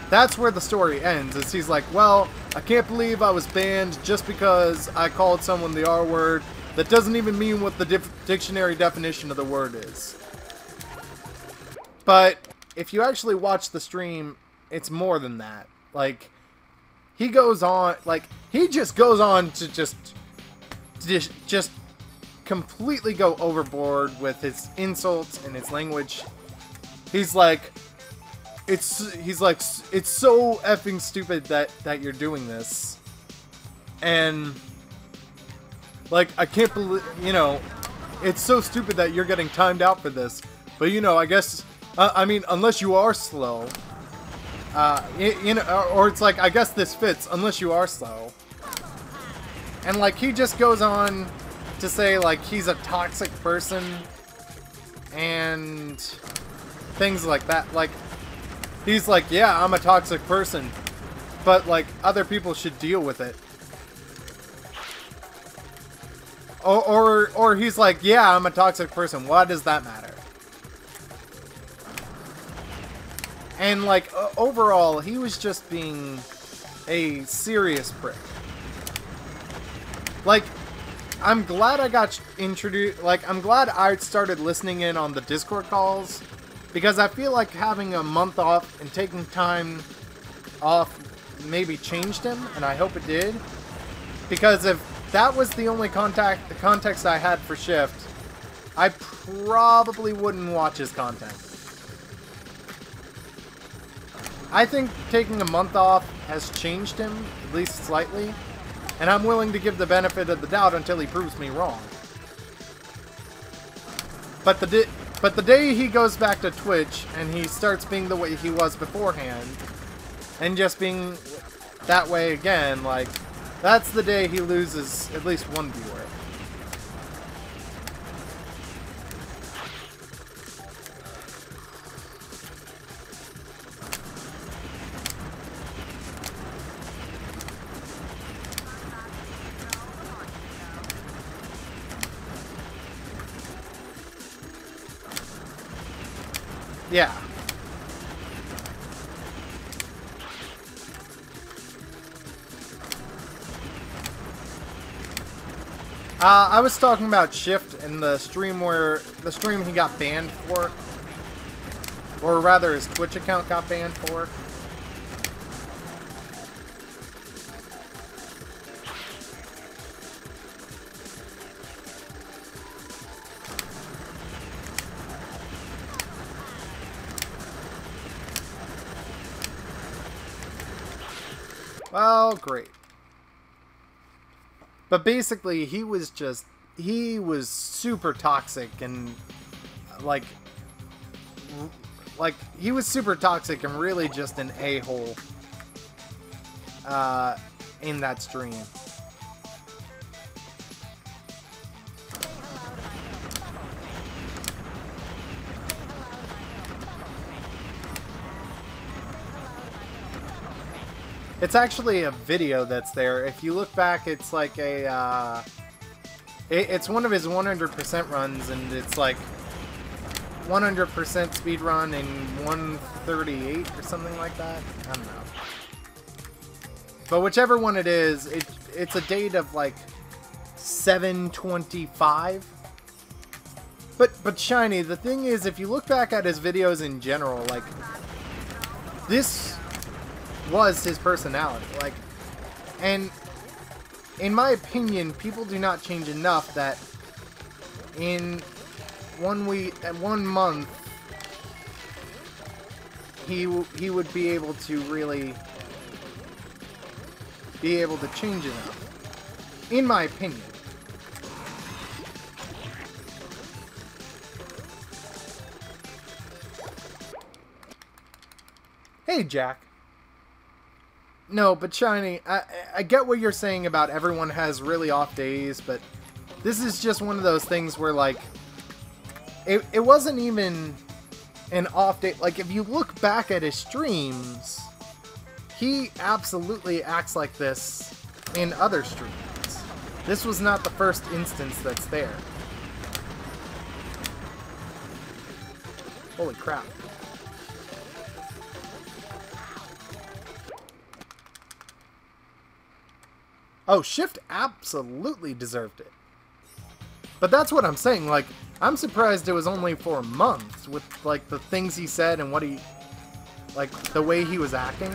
that's where the story ends. Is he's like, well, I can't believe I was banned just because I called someone the R word. That doesn't even mean what the dictionary definition of the word is. But if you actually watch the stream, it's more than that. Like, he goes on, like, he just goes on to just completely go overboard with his insults and his language. He's like, it's so effing stupid that you're doing this. And, like, I can't believe, you know, it's so stupid that you're getting timed out for this. But, you know, I guess, I mean, unless you are slow, you know, or it's like, I guess this fits, unless you are slow. And, like, he just goes on to say, like, he's a toxic person, and things like that. Like, he's like, yeah, I'm a toxic person, but, like, other people should deal with it. Or he's like, yeah, I'm a toxic person. Why does that matter? And, like, overall, he was just being a serious prick. Like, I'm glad I got introduced, like, I'm glad I started listening in on the Discord calls, because I feel like having a month off and taking time off maybe changed him, and I hope it did. Because if that was the only context I had for Shift, I probably wouldn't watch his content. I think taking a month off has changed him, at least slightly, and I'm willing to give the benefit of the doubt until he proves me wrong. But the day he goes back to Twitch and he starts being the way he was beforehand, and just being that way again, like, that's the day he loses at least one viewer. Yeah. I was talking about Shift and the stream he got banned for, or rather his Twitch account got banned for. Well, great. But basically, he was super toxic and, like, he was super toxic and really just an a-hole, in that stream. It's actually a video that's there. If you look back, it's like a, it's one of his 100% runs, and it's like 100% speed run in 138 or something like that. I don't know. But whichever one it is, it's a date of like 7/25. But Shiny, the thing is, if you look back at his videos in general, like, this was his personality, like, and in my opinion, people do not change enough that in 1 month he would be able to really be able to change enough, in my opinion. Hey, Jack. No, but Shiny, I get what you're saying about everyone has really off days, but this is just one of those things where, like, it wasn't even an off day. Like, if you look back at his streams, he absolutely acts like this in other streams. This was not the first instance that's there. Holy crap. Oh, Shift absolutely deserved it. But that's what I'm saying, like, I'm surprised it was only for months with, like, the things he said and what he, like, the way he was acting.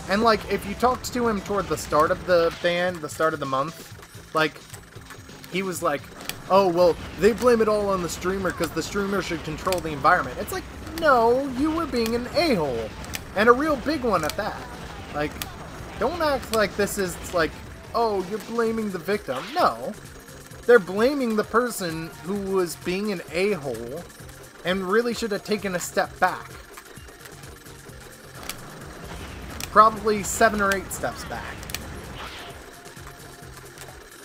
And, like, if you talked to him toward the start of the ban, the start of the month, like, he was like, oh, well, they blame it all on the streamer because the streamer should control the environment. It's like, no, you were being an a-hole. And a real big one at that. Like, don't act like this is like, oh, you're blaming the victim. No. They're blaming the person who was being an a-hole and really should have taken a step back. Probably 7 or 8 steps back.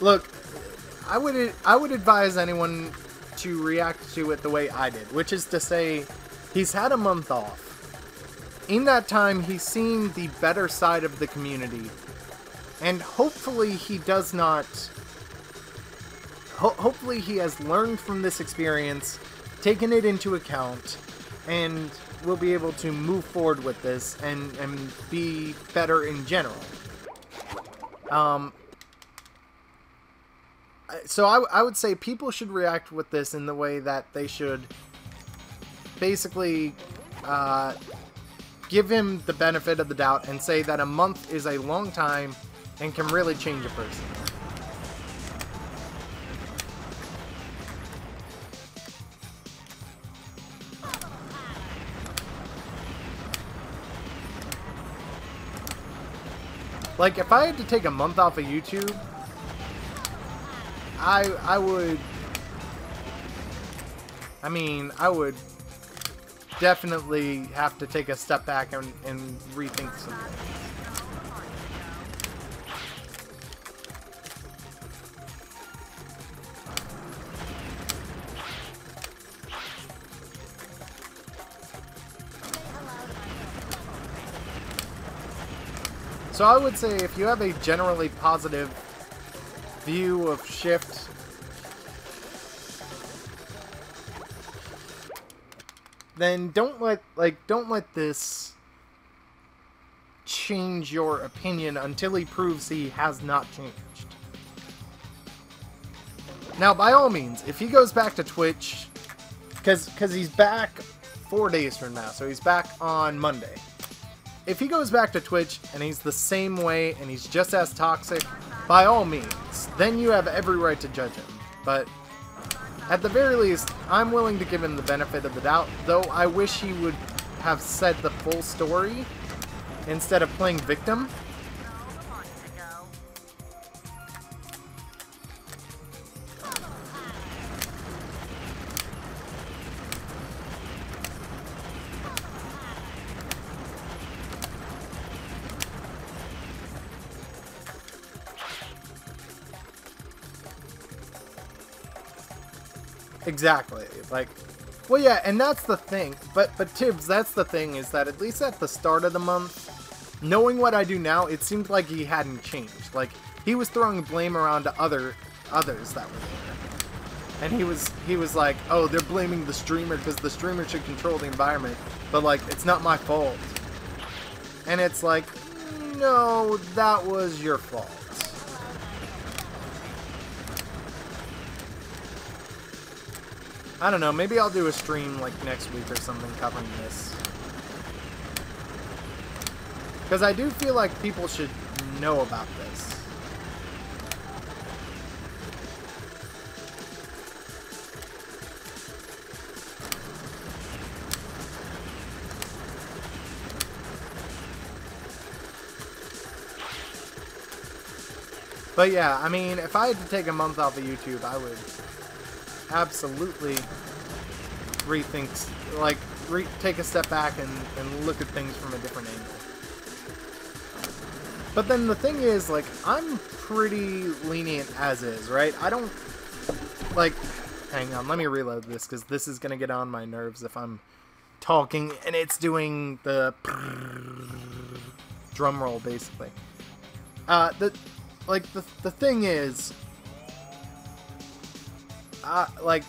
Look, I would advise anyone to react to it the way I did, which is to say, he's had a month off. In that time, he's seen the better side of the community, and hopefully he does not... hopefully he has learned from this experience, taken it into account, and we'll be able to move forward with this and be better in general. So I would say people should react with this in the way that they should basically give him the benefit of the doubt and say that a month is a long time and can really change a person. Like, if I had to take a month off of YouTube, I would definitely have to take a step back and rethink some things. So I would say if you have a generally positive view of Shift, then don't let this change your opinion until he proves he has not changed. Now, by all means, if he goes back to Twitch, because he's back 4 days from now, so he's back on Monday. If he goes back to Twitch and he's the same way and he's just as toxic, by all means, then you have every right to judge him. But at the very least, I'm willing to give him the benefit of the doubt, though I wish he would have said the full story instead of playing victim. Exactly. Like, well, yeah, and that's the thing. But Tibbs, that's the thing, is that at least at the start of the month, knowing what I do now, it seemed like he hadn't changed. Like, he was throwing blame around to others that were there. And he was like, oh, they're blaming the streamer because the streamer should control the environment. But, like, it's not my fault. And it's like, no, that was your fault. I don't know, maybe I'll do a stream like next week or something covering this. Because I do feel like people should know about this. But yeah, I mean, if I had to take a month off of YouTube, I would absolutely rethink, like, take a step back and look at things from a different angle. But then the thing is, like, I'm pretty lenient as is, right? I don't, like, hang on, let me reload this, because this is going to get on my nerves if I'm talking, and it's doing the drum roll, basically. The thing is, like,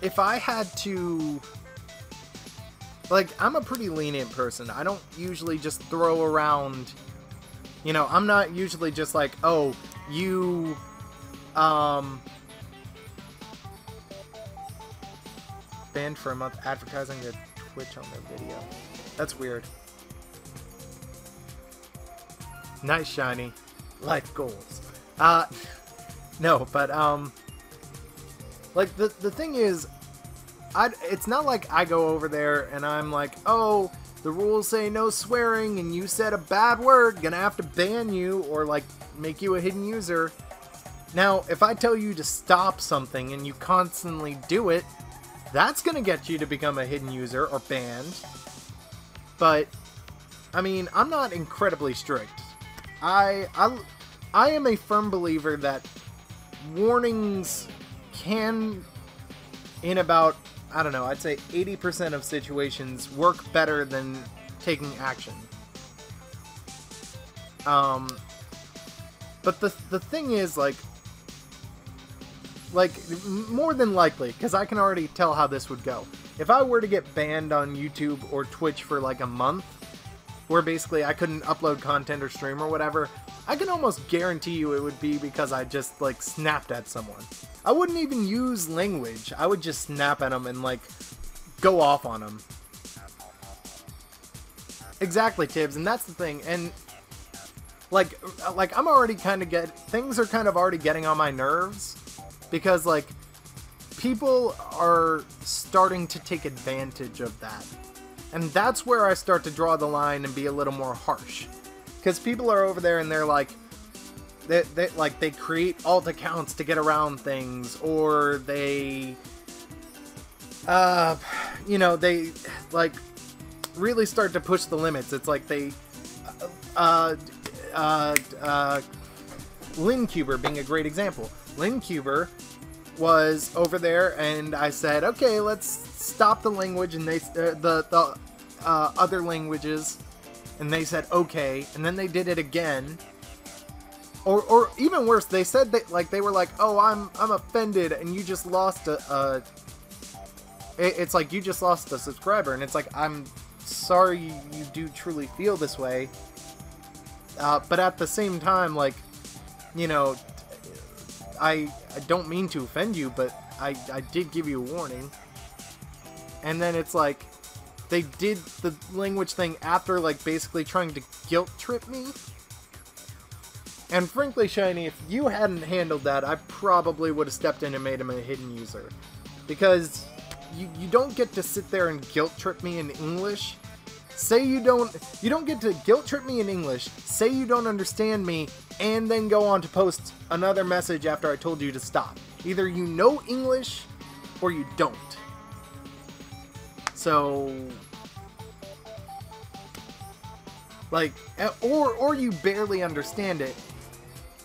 if I had to, like, I'm a pretty lenient person. I don't usually just throw around, you know, I'm not usually just like, oh, you, banned for a month advertising their Twitch on their video. That's weird. Nice, Shiny. Life goals. No, but, like, the thing is, it's not like I go over there and I'm like, oh, the rules say no swearing and you said a bad word, gonna have to ban you or, like, make you a hidden user. Now, if I tell you to stop something and you constantly do it, that's gonna get you to become a hidden user or banned. But, I mean, I'm not incredibly strict. I am a firm believer that warnings can, in about, I don't know, I'd say 80% of situations, work better than taking action. But the thing is, like, like, more than likely, because I can already tell how this would go. If I were to get banned on YouTube or Twitch for like a month, where basically I couldn't upload content or stream or whatever, I can almost guarantee you it would be because I just, like, snapped at someone. I wouldn't even use language. I would just snap at them and, like, go off on them. Exactly, Tibbs, and that's the thing. And, like I'm already kind of things are kind of already getting on my nerves. Because, like, people are starting to take advantage of that. And that's where I start to draw the line and be a little more harsh. Because people are over there and they're like, they create alt accounts to get around things, or they, you know, they, like, really start to push the limits. It's like they, Lincuber being a great example. Lincuber was over there, and I said, okay, let's stop the language, and they, the other languages, and they said, okay, and then they did it again. Or even worse, they said that, like, they were like, oh, I'm offended, and you just lost it's like, you just lost a subscriber, and it's like, I'm sorry you do truly feel this way, but at the same time, like, you know, I don't mean to offend you, but I did give you a warning. And then it's like, they did the language thing after, like, basically trying to guilt trip me. And frankly, Shiny, if you hadn't handled that, I probably would have stepped in and made him a hidden user. Because you don't get to sit there and guilt trip me in English. Say you don't get to guilt trip me in English, say you don't understand me, and then go on to post another message after I told you to stop. Either you know English, or you don't. So, like, or you barely understand it,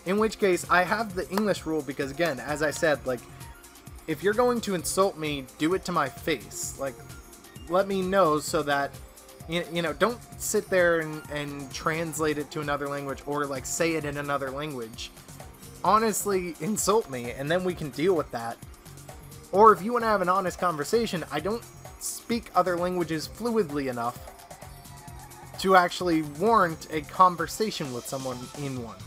in which case I have the English rule, because again, as I said, like, if you're going to insult me, do it to my face. Like, let me know so that, you know, don't sit there and translate it to another language, or, like, say it in another language. Honestly, insult me, and then we can deal with that. Or if you want to have an honest conversation, I don't speak other languages fluidly enough to actually warrant a conversation with someone in one.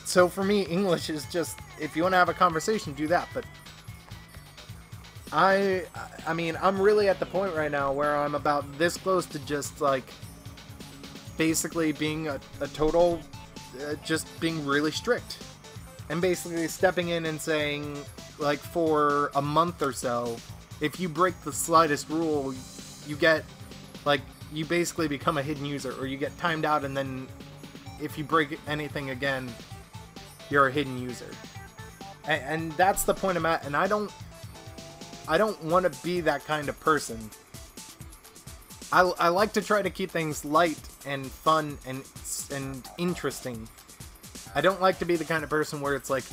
So for me, English is just, if you want to have a conversation, do that, but I mean, I'm really at the point right now where I'm about this close to just, like, basically being a total, just being really strict. And basically stepping in and saying, like, for a month or so, if you break the slightest rule, you get, like, you basically become a hidden user, or you get timed out, and then if you break anything again, you're a hidden user. And that's the point I'm at, and I don't want to be that kind of person. I like to try to keep things light and fun and interesting. I don't like to be the kind of person where it's like,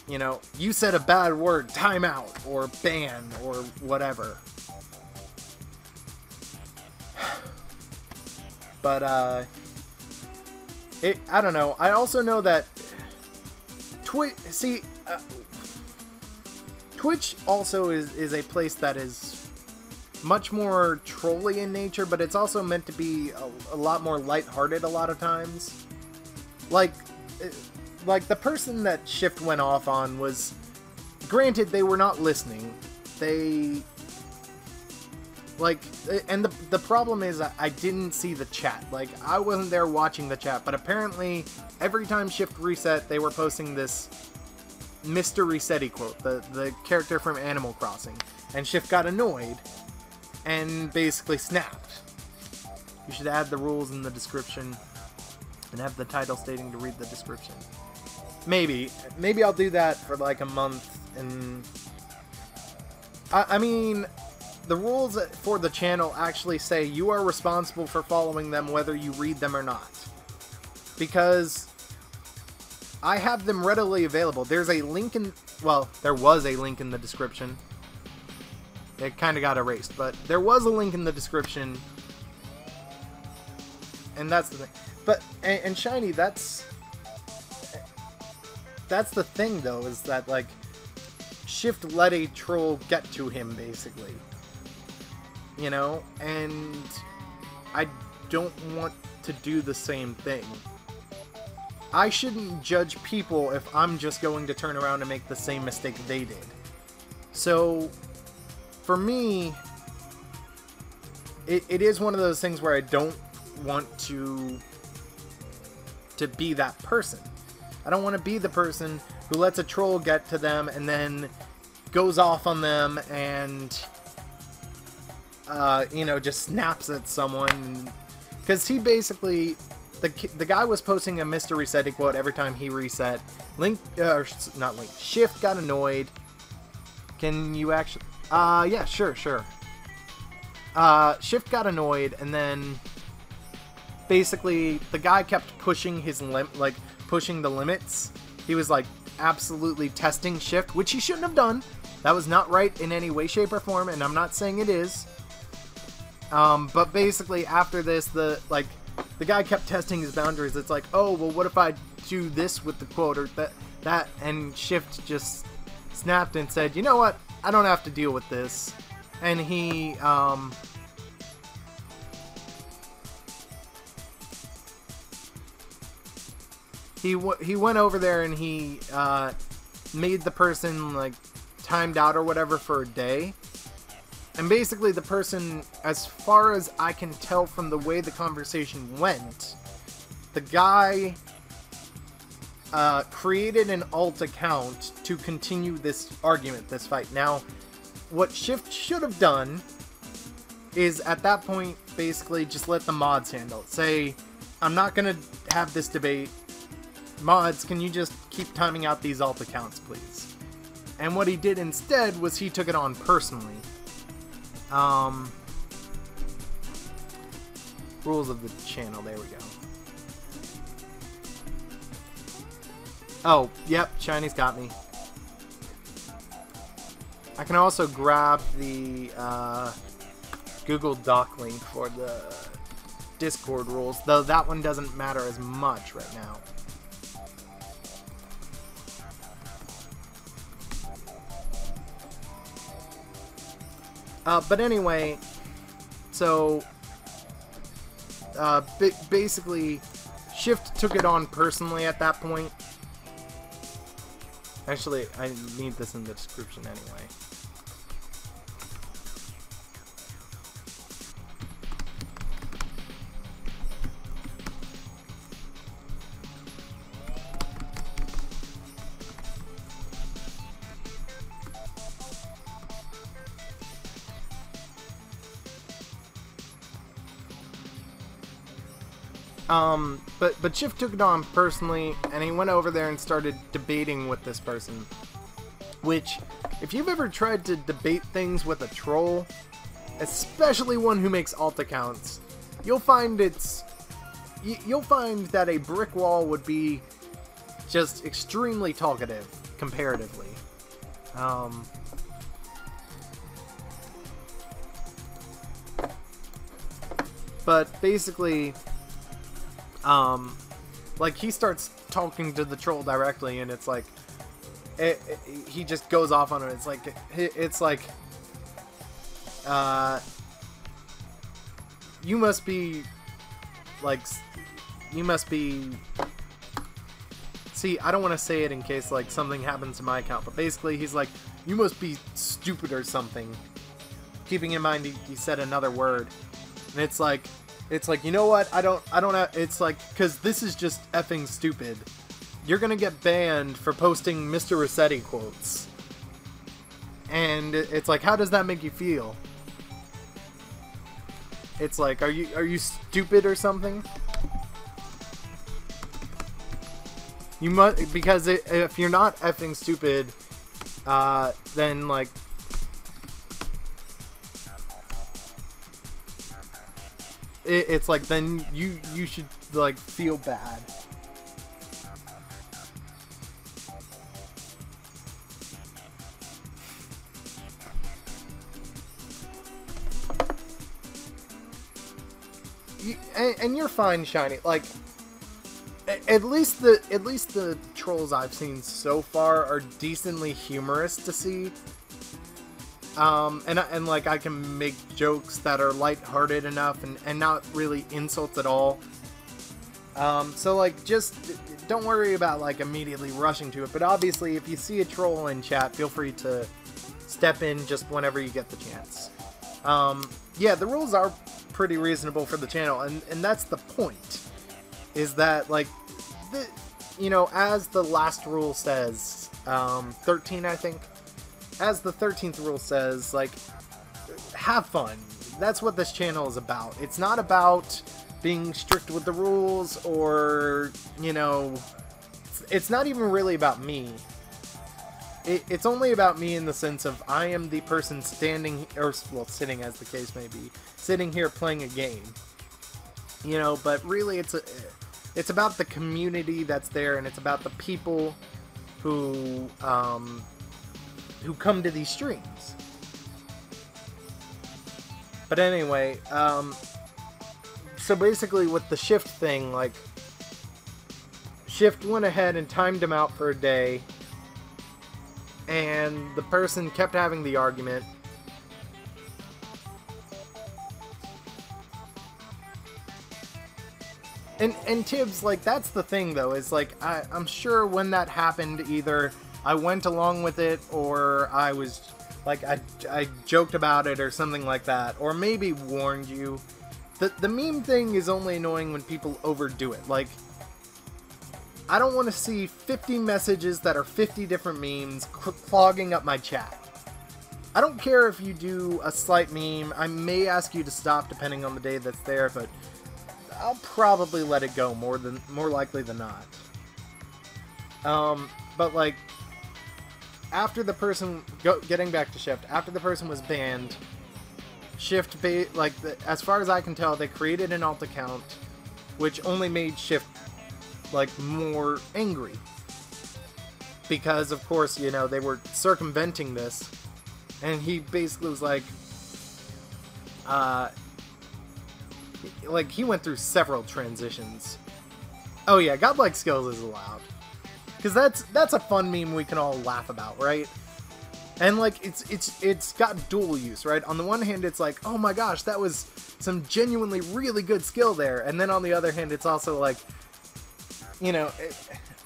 you know, you said a bad word, time out, or ban, or whatever. But, I don't know. I also know that Twitch also is a place that is much more trolly in nature, but it's also meant to be a lot more lighthearted a lot of times. Like the person that Shift went off on was, granted, they were not listening. They, like, and the problem is I didn't see the chat. Like, I wasn't there watching the chat, but apparently every time Shift reset, they were posting this Mr. Resetti quote, the character from Animal Crossing, and Shift got annoyed and basically snapped. You should add the rules in the description and have the title stating to read the description. Maybe I'll do that for like a month. And I mean, the rules for the channel actually say you are responsible for following them whether you read them or not, because I have them readily available. There's a link in, well, there was a link in the description. It kind of got erased, but there was a link in the description. And that's the thing. But, and Shiny, that's, that's the thing though, is that like Shift let a troll get to him basically. You know, and I don't want to do the same thing. I shouldn't judge people if I'm just going to turn around and make the same mistake they did. So, for me, it is one of those things where I don't want to be that person. I don't want to be the person who lets a troll get to them and then goes off on them and, you know, just snaps at someone. Because he basically... The guy was posting a Mr. Resetty quote every time he reset. Not Link. Shift got annoyed. Can you actually... yeah, sure. Shift got annoyed, and then... Basically, the guy kept pushing his pushing the limits. He was, like, absolutely testing Shift, which he shouldn't have done. That was not right in any way, shape, or form, and I'm not saying it is. But basically, after this, the guy kept testing his boundaries. It's like, oh, well, what if I do this with the quote or that? And Shift just snapped and said, you know what? I don't have to deal with this. And he, he went over there and he, made the person, like, timed out or whatever for a day. And basically the person, as far as I can tell from the way the conversation went, the guy created an alt account to continue this argument, this fight. Now, what Shift should have done is, at that point, basically just let the mods handle it. Say, I'm not going to have this debate. Mods, can you just keep timing out these alt accounts, please? And what he did instead was he took it on personally. Rules of the channel, there we go. Oh, yep, Shiny's got me. I can also grab the, Google Doc link for the Discord rules, though that one doesn't matter as much right now. But anyway, so, basically, Shift took it on personally at that point. Actually, I need this in the description anyway. But Shift took it on personally, and he went over there and started debating with this person. Which, if you've ever tried to debate things with a troll, especially one who makes alt accounts, you'll find you'll find that a brick wall would be just extremely talkative, comparatively. But basically, like, he starts talking to the troll directly, and it's like, he just goes off on it. It's like, you must be, see, I don't want to say it in case, like, something happens to my account, but basically, he's like, you must be stupid or something, keeping in mind he said another word, and it's like, you know what, I don't have, it's like, because this is just effing stupid. You're gonna get banned for posting Mr. Resetty quotes. And it's like, how does that make you feel? It's like, are you stupid or something? You must, because if you're not effing stupid, then, like, it's like, then you should, like, feel bad. And you're fine, Shiny. Like, At least the trolls I've seen so far are decently humorous to see. And like I can make jokes that are lighthearted enough and not really insults at all. So like just don't worry about like immediately rushing to it. But obviously if you see a troll in chat, feel free to step in just whenever you get the chance. Yeah, the rules are pretty reasonable for the channel, and that's the point. Is that like, you know, as the last rule says, 13 I think. As the 13th rule says, like, have fun. That's what this channel is about. It's not about being strict with the rules or, you know, it's not even really about me. It's only about me in the sense of I am the person standing, or, well, sitting as the case may be, sitting here playing a game. You know, but really it's about the community that's there, and it's about the people who come to these streams. But anyway, so basically with the Shift thing, like, Shift went ahead and timed him out for a day, and the person kept having the argument. And Tibbs, like, that's the thing though, is like, I'm sure when that happened, either I went along with it, or I was, like, I joked about it or something like that, or maybe warned you. The meme thing is only annoying when people overdo it. Like, I don't want to see 50 messages that are 50 different memes clogging up my chat. I don't care if you do a slight meme. I may ask you to stop depending on the day that's there, but I'll probably let it go more likely than not. But like, after the person, getting back to Shift, after the person was banned, Shift, as far as I can tell, they created an alt account, which only made Shift, like, more angry. Because, of course, you know, they were circumventing this, and he basically was like, he went through several transitions. Oh yeah, godlike skills is allowed. Because that's a fun meme we can all laugh about, right? And like, it's got dual use, right? On the one hand, it's like, oh my gosh, that was some genuinely really good skill there. And then on the other hand, it's also like, you know,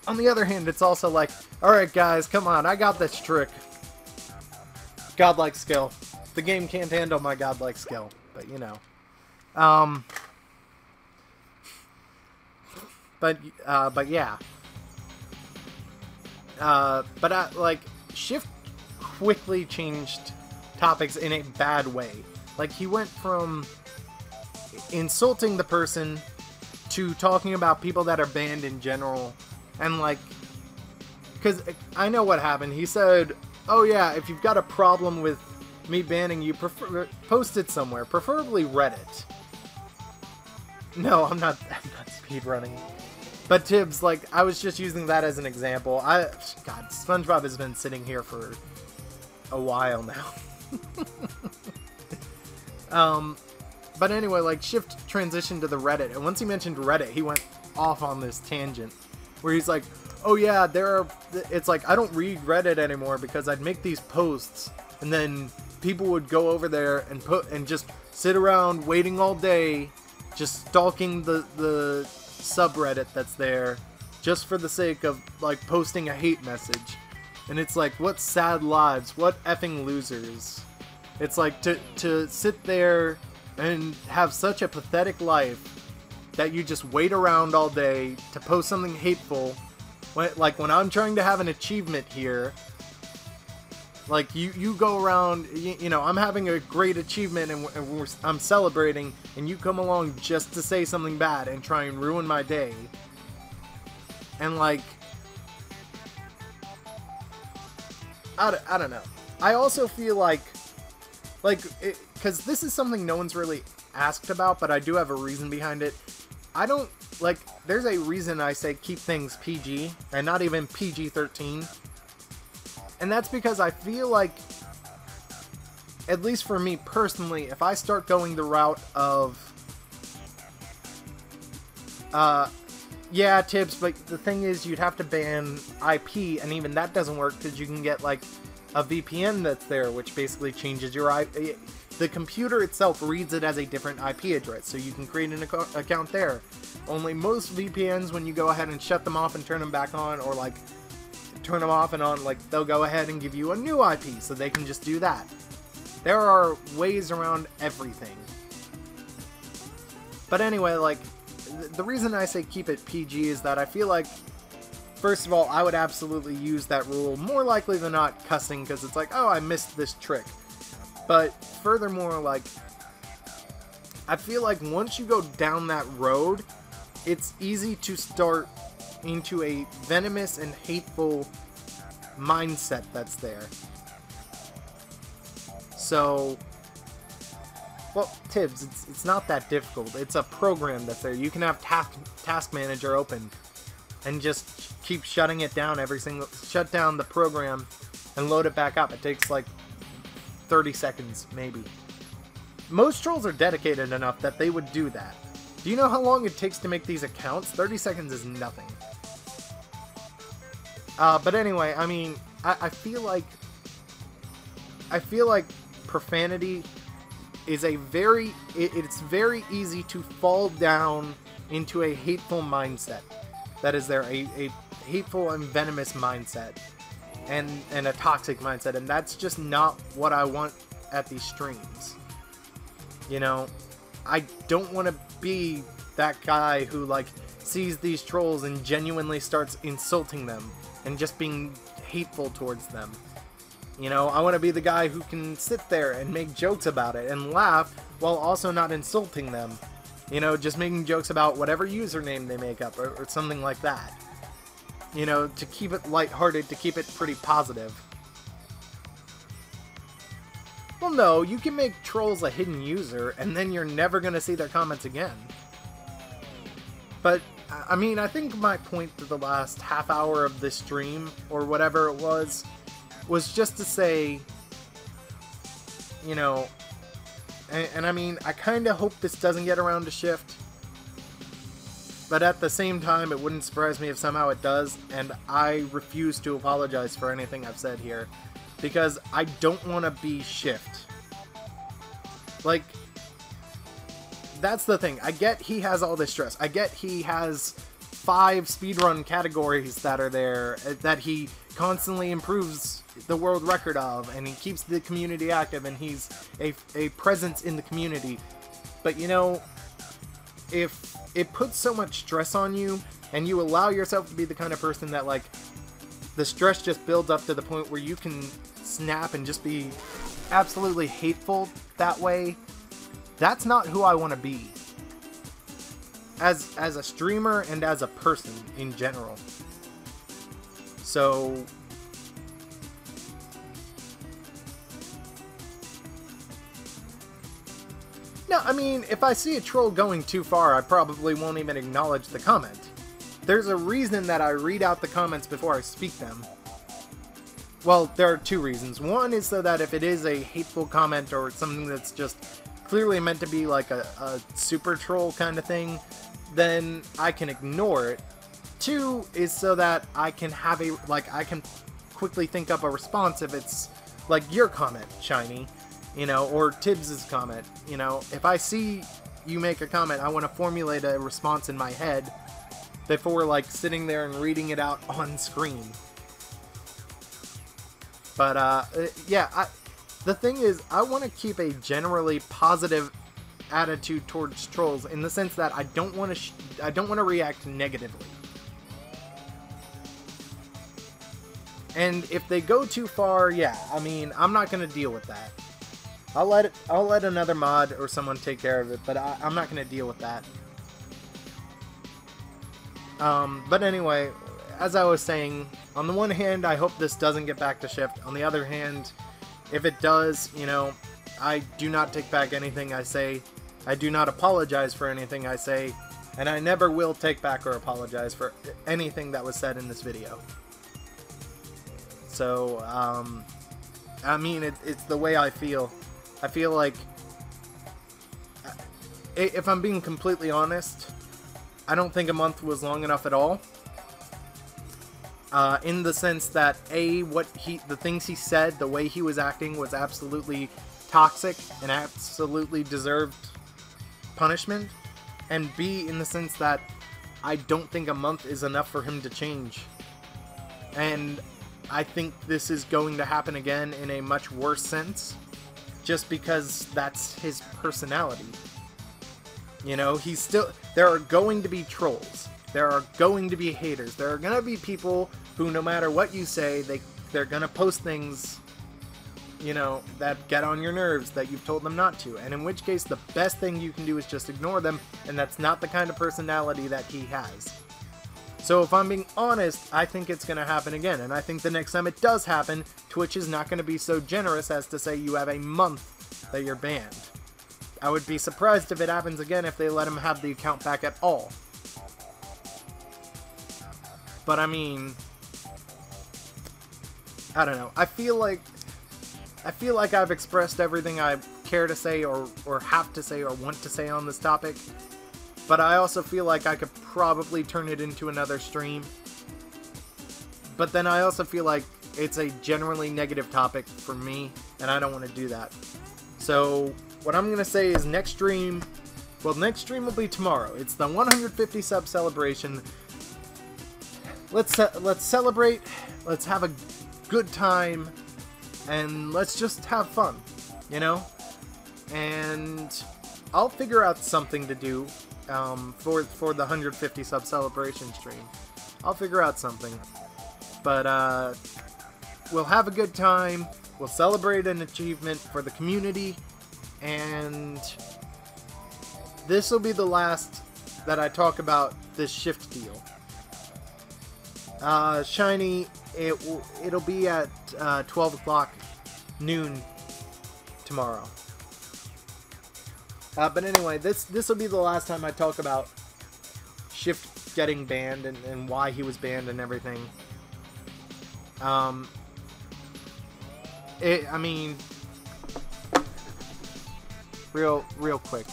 on the other hand, it's also like, alright guys, come on, I got this trick. Godlike skill. The game can't handle my godlike skill, but you know. But yeah. Like, Shift quickly changed topics in a bad way. Like, he went from insulting the person to talking about people that are banned in general. And like, because I know what happened. He said, oh yeah, if you've got a problem with me banning you, post it somewhere, preferably Reddit. No, I'm not speedrunning. But Tibbs, like, I was just using that as an example. God, SpongeBob has been sitting here for a while now. But anyway, like, Shift transitioned to the Reddit, and once he mentioned Reddit, he went off on this tangent, where he's like, oh yeah, it's like, I don't read Reddit anymore because I'd make these posts, and then people would go over there and just sit around waiting all day, just stalking the subreddit that's there, just for the sake of, like, posting a hate message. And it's like, what sad lives, what effing losers. It's like, to sit there and have such a pathetic life that you just wait around all day to post something hateful, when I'm trying to have an achievement here. Like, you go around, you know, I'm having a great achievement and I'm celebrating, and you come along just to say something bad and try and ruin my day. And like, I don't know. I also feel like, because this is something no one's really asked about, but I do have a reason behind it. I don't, like, there's a reason I say keep things PG, and not even PG-13. And that's because I feel like, at least for me personally, if I start going the route of, Yeah, tips, but the thing is you'd have to ban IP, and even that doesn't work because you can get like a VPN that's there, which basically changes your IP. The computer itself reads it as a different IP address, so you can create an account there. Only most VPNs, when you go ahead and shut them off and turn them back on, or like turn them off and on, like they'll go ahead and give you a new IP, so they can just do that. There are ways around everything. But anyway, like, the reason I say keep it PG is that I feel like, first of all, I would absolutely use that rule, more likely than not cussing, because it's like, oh, I missed this trick. But furthermore, like, I feel like once you go down that road, it's easy to start into a venomous and hateful mindset that's there. So, well, Tibbs, it's not that difficult. It's a program that's there. You can have Task Manager open and just keep shutting it down shut down the program and load it back up. It takes like 30 seconds, maybe. Most trolls are dedicated enough that they would do that. Do you know how long it takes to make these accounts? 30 seconds is nothing. But anyway, I mean, I feel like profanity is it's very easy to fall down into a hateful mindset. That is there, a hateful and venomous mindset. And a toxic mindset, and that's just not what I want at these streams. You know, I don't want to be that guy who like sees these trolls and genuinely starts insulting them and just being hateful towards them. You know, I want to be the guy who can sit there and make jokes about it and laugh while also not insulting them. You know, just making jokes about whatever username they make up or something like that. You know, to keep it lighthearted, to keep it pretty positive. Well, no, you can make trolls a hidden user, and then you're never going to see their comments again. But, I mean, I think my point for the last half hour of this stream, or whatever it was just to say, you know, and I mean, I kind of hope this doesn't get around to Shift. But at the same time, it wouldn't surprise me if somehow it does, and I refuse to apologize for anything I've said here, because I don't want to be Shift. Like, that's the thing. I get he has all this stress. I get he has 5 speedrun categories that are there, that he constantly improves the world record of, and he keeps the community active, and he's a presence in the community. But, you know, if it puts so much stress on you, and you allow yourself to be the kind of person that, like, the stress just builds up to the point where you can snap and just be absolutely hateful that way, that's not who I want to be. As a streamer and as a person in general. So, no, I mean, if I see a troll going too far, I probably won't even acknowledge the comment. There's a reason that I read out the comments before I speak them. Well, there are 2 reasons. One is so that if it is a hateful comment or something that's just clearly meant to be like a super troll kind of thing, then I can ignore it. 2 is so that I can have I can quickly think up a response if it's like your comment, Shiny, you know, or Tibbs's comment. You know, if I see you make a comment, I want to formulate a response in my head before like sitting there and reading it out on screen. But yeah, the thing is, I want to keep a generally positive attitude towards trolls in the sense that I don't want to react negatively. And if they go too far, yeah, I mean, I'm not going to deal with that. I'll let another mod or someone take care of it, but I'm not going to deal with that. But anyway, as I was saying, on the one hand, I hope this doesn't get back to Shift. On the other hand, if it does, you know, I do not take back anything I say. I do not apologize for anything I say, and I never will take back or apologize for anything that was said in this video. So, I mean, it's the way I feel. I feel like, if I'm being completely honest, I don't think a month was long enough at all. In the sense that the things he said, the way he was acting was absolutely toxic and absolutely deserved punishment. And B, in the sense that I don't think a month is enough for him to change. And I think this is going to happen again in a much worse sense, just because that's his personality. You know, there are going to be trolls. There are going to be haters. There are going to be people who, no matter what you say, they're going to post things, you know, that get on your nerves that you've told them not to. And in which case, the best thing you can do is just ignore them, and that's not the kind of personality that he has. So if I'm being honest, I think it's going to happen again. And I think the next time it does happen, Twitch is not going to be so generous as to say you have a month that you're banned. I would be surprised if it happens again if they let him have the account back at all. But I mean, I don't know. I feel like I've expressed everything I care to say or have to say or want to say on this topic. But I also feel like I could probably turn it into another stream. But then I also feel like it's a generally negative topic for me, and I don't want to do that. So what I'm going to say is next stream will be tomorrow. It's the 150 sub celebration. Let's celebrate, let's have a good time, and let's just have fun, you know? And I'll figure out something to do for the 150 sub celebration stream. I'll figure out something. But we'll have a good time, we'll celebrate an achievement for the community, and this will be the last that I talk about this shift deal. Shiny, it'll be at 12 o'clock noon tomorrow. But anyway, this will be the last time I talk about Shift getting banned and why he was banned and everything. I mean, real quick.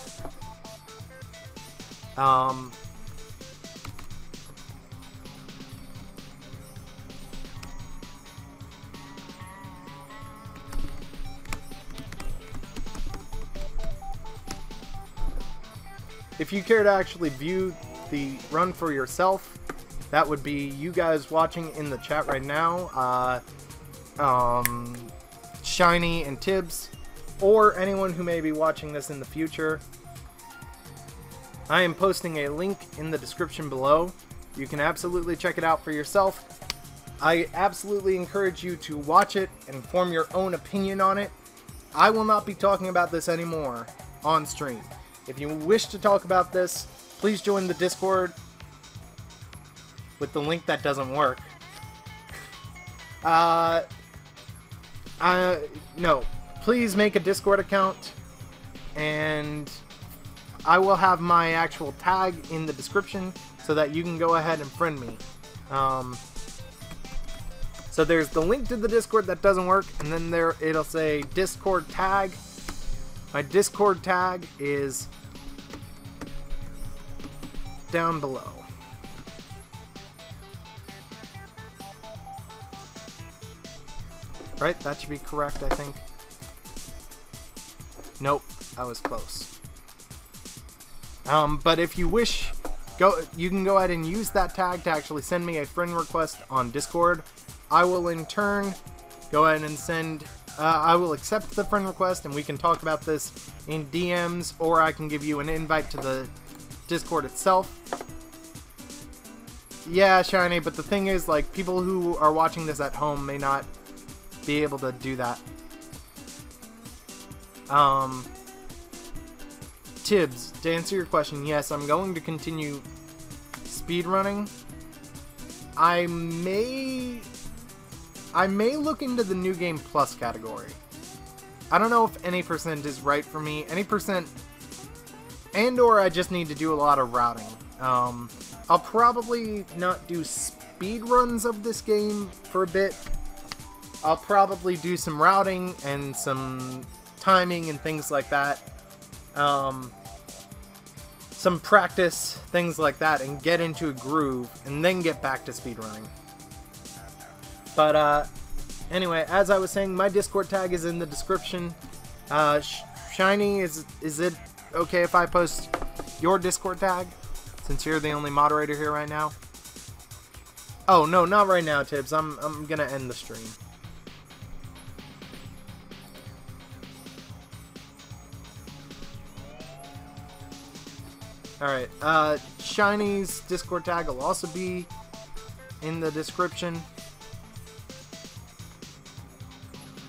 If you care to actually view the run for yourself, that would be you guys watching in the chat right now, Shiny and Tibbs, or anyone who may be watching this in the future. I am posting a link in the description below. You can absolutely check it out for yourself. I absolutely encourage you to watch it and form your own opinion on it. I will not be talking about this anymore on stream. If you wish to talk about this, please join the Discord with the link that doesn't work. No, please make a Discord account, and I will have my actual tag in the description so that you can go ahead and friend me. So there's the link to the Discord that doesn't work, and then there it'll say Discord tag. My Discord tag is down below. Right? That should be correct, I think. Nope, I was close. But if you wish, you can go ahead and use that tag to actually send me a friend request on Discord. I will in turn go ahead and send, I will accept the friend request and we can talk about this in DMs, or I can give you an invite to the Discord itself. Yeah, Shiny, but the thing is, like, people who are watching this at home may not be able to do that. Tibbs, to answer your question, yes, I'm going to continue speedrunning. I may look into the New Game Plus category. I don't know if any percent is right for me. Any percent, and or I just need to do a lot of routing. I'll probably not do speedruns of this game for a bit. I'll probably do some routing and some timing and things like that. some practice, things like that, and get into a groove, and then get back to speedrunning. But, anyway, as I was saying, my Discord tag is in the description. Shiny, is it okay if I post your Discord tag? Since you're the only moderator here right now? Oh, no, not right now, Tibbs. I'm gonna end the stream. Alright, Shiny's Discord tag will also be in the description.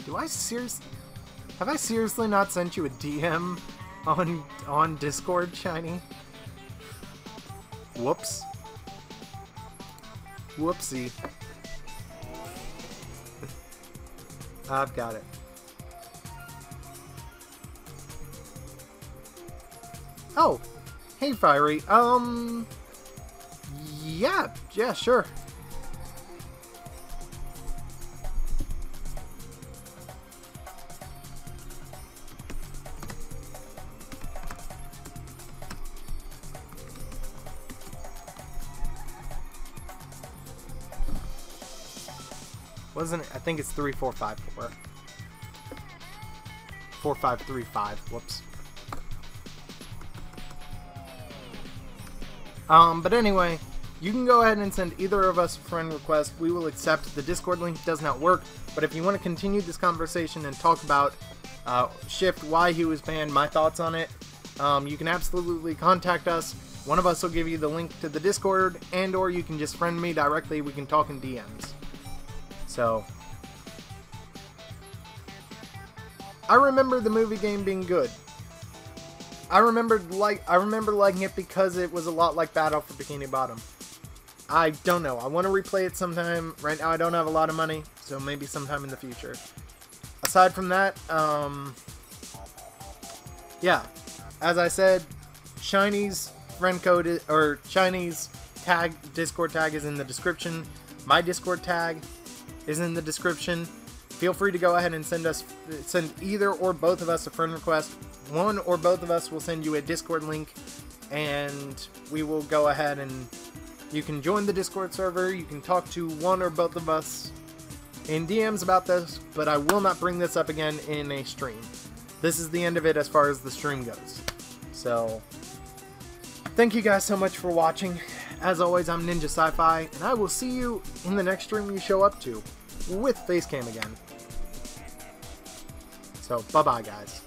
Have I seriously not sent you a DM on Discord, Shiny? Whoops. Whoopsie. I've got it. Oh! Hey, Fiery. Yeah, sure. Wasn't it? I think it's 3454. 4535. Whoops. But anyway, you can go ahead and send either of us a friend request. We will accept. The Discord link does not work, but if you want to continue this conversation and talk about Shift, why he was banned, my thoughts on it, you can absolutely contact us. One of us will give you the link to the Discord, and or you can just friend me directly. We can talk in DMs. So, I remember the movie game being good. I remember liking it because it was a lot like Battle for Bikini Bottom. I don't know. I want to replay it sometime. Right now I don't have a lot of money, so maybe sometime in the future. Aside from that, yeah. As I said, Shiny's friend code or Shiny's tag, Discord tag is in the description. My Discord tag is in the description. Feel free to go ahead and send either or both of us a friend request. One or both of us will send you a Discord link, and we will go ahead and you can join the Discord server. You can talk to one or both of us in DMs about this, but I will not bring this up again in a stream. This is the end of it as far as the stream goes. So, thank you guys so much for watching. As always, I'm Ninjasifi, and I will see you in the next stream you show up to with FaceCam again. So, bye-bye, guys.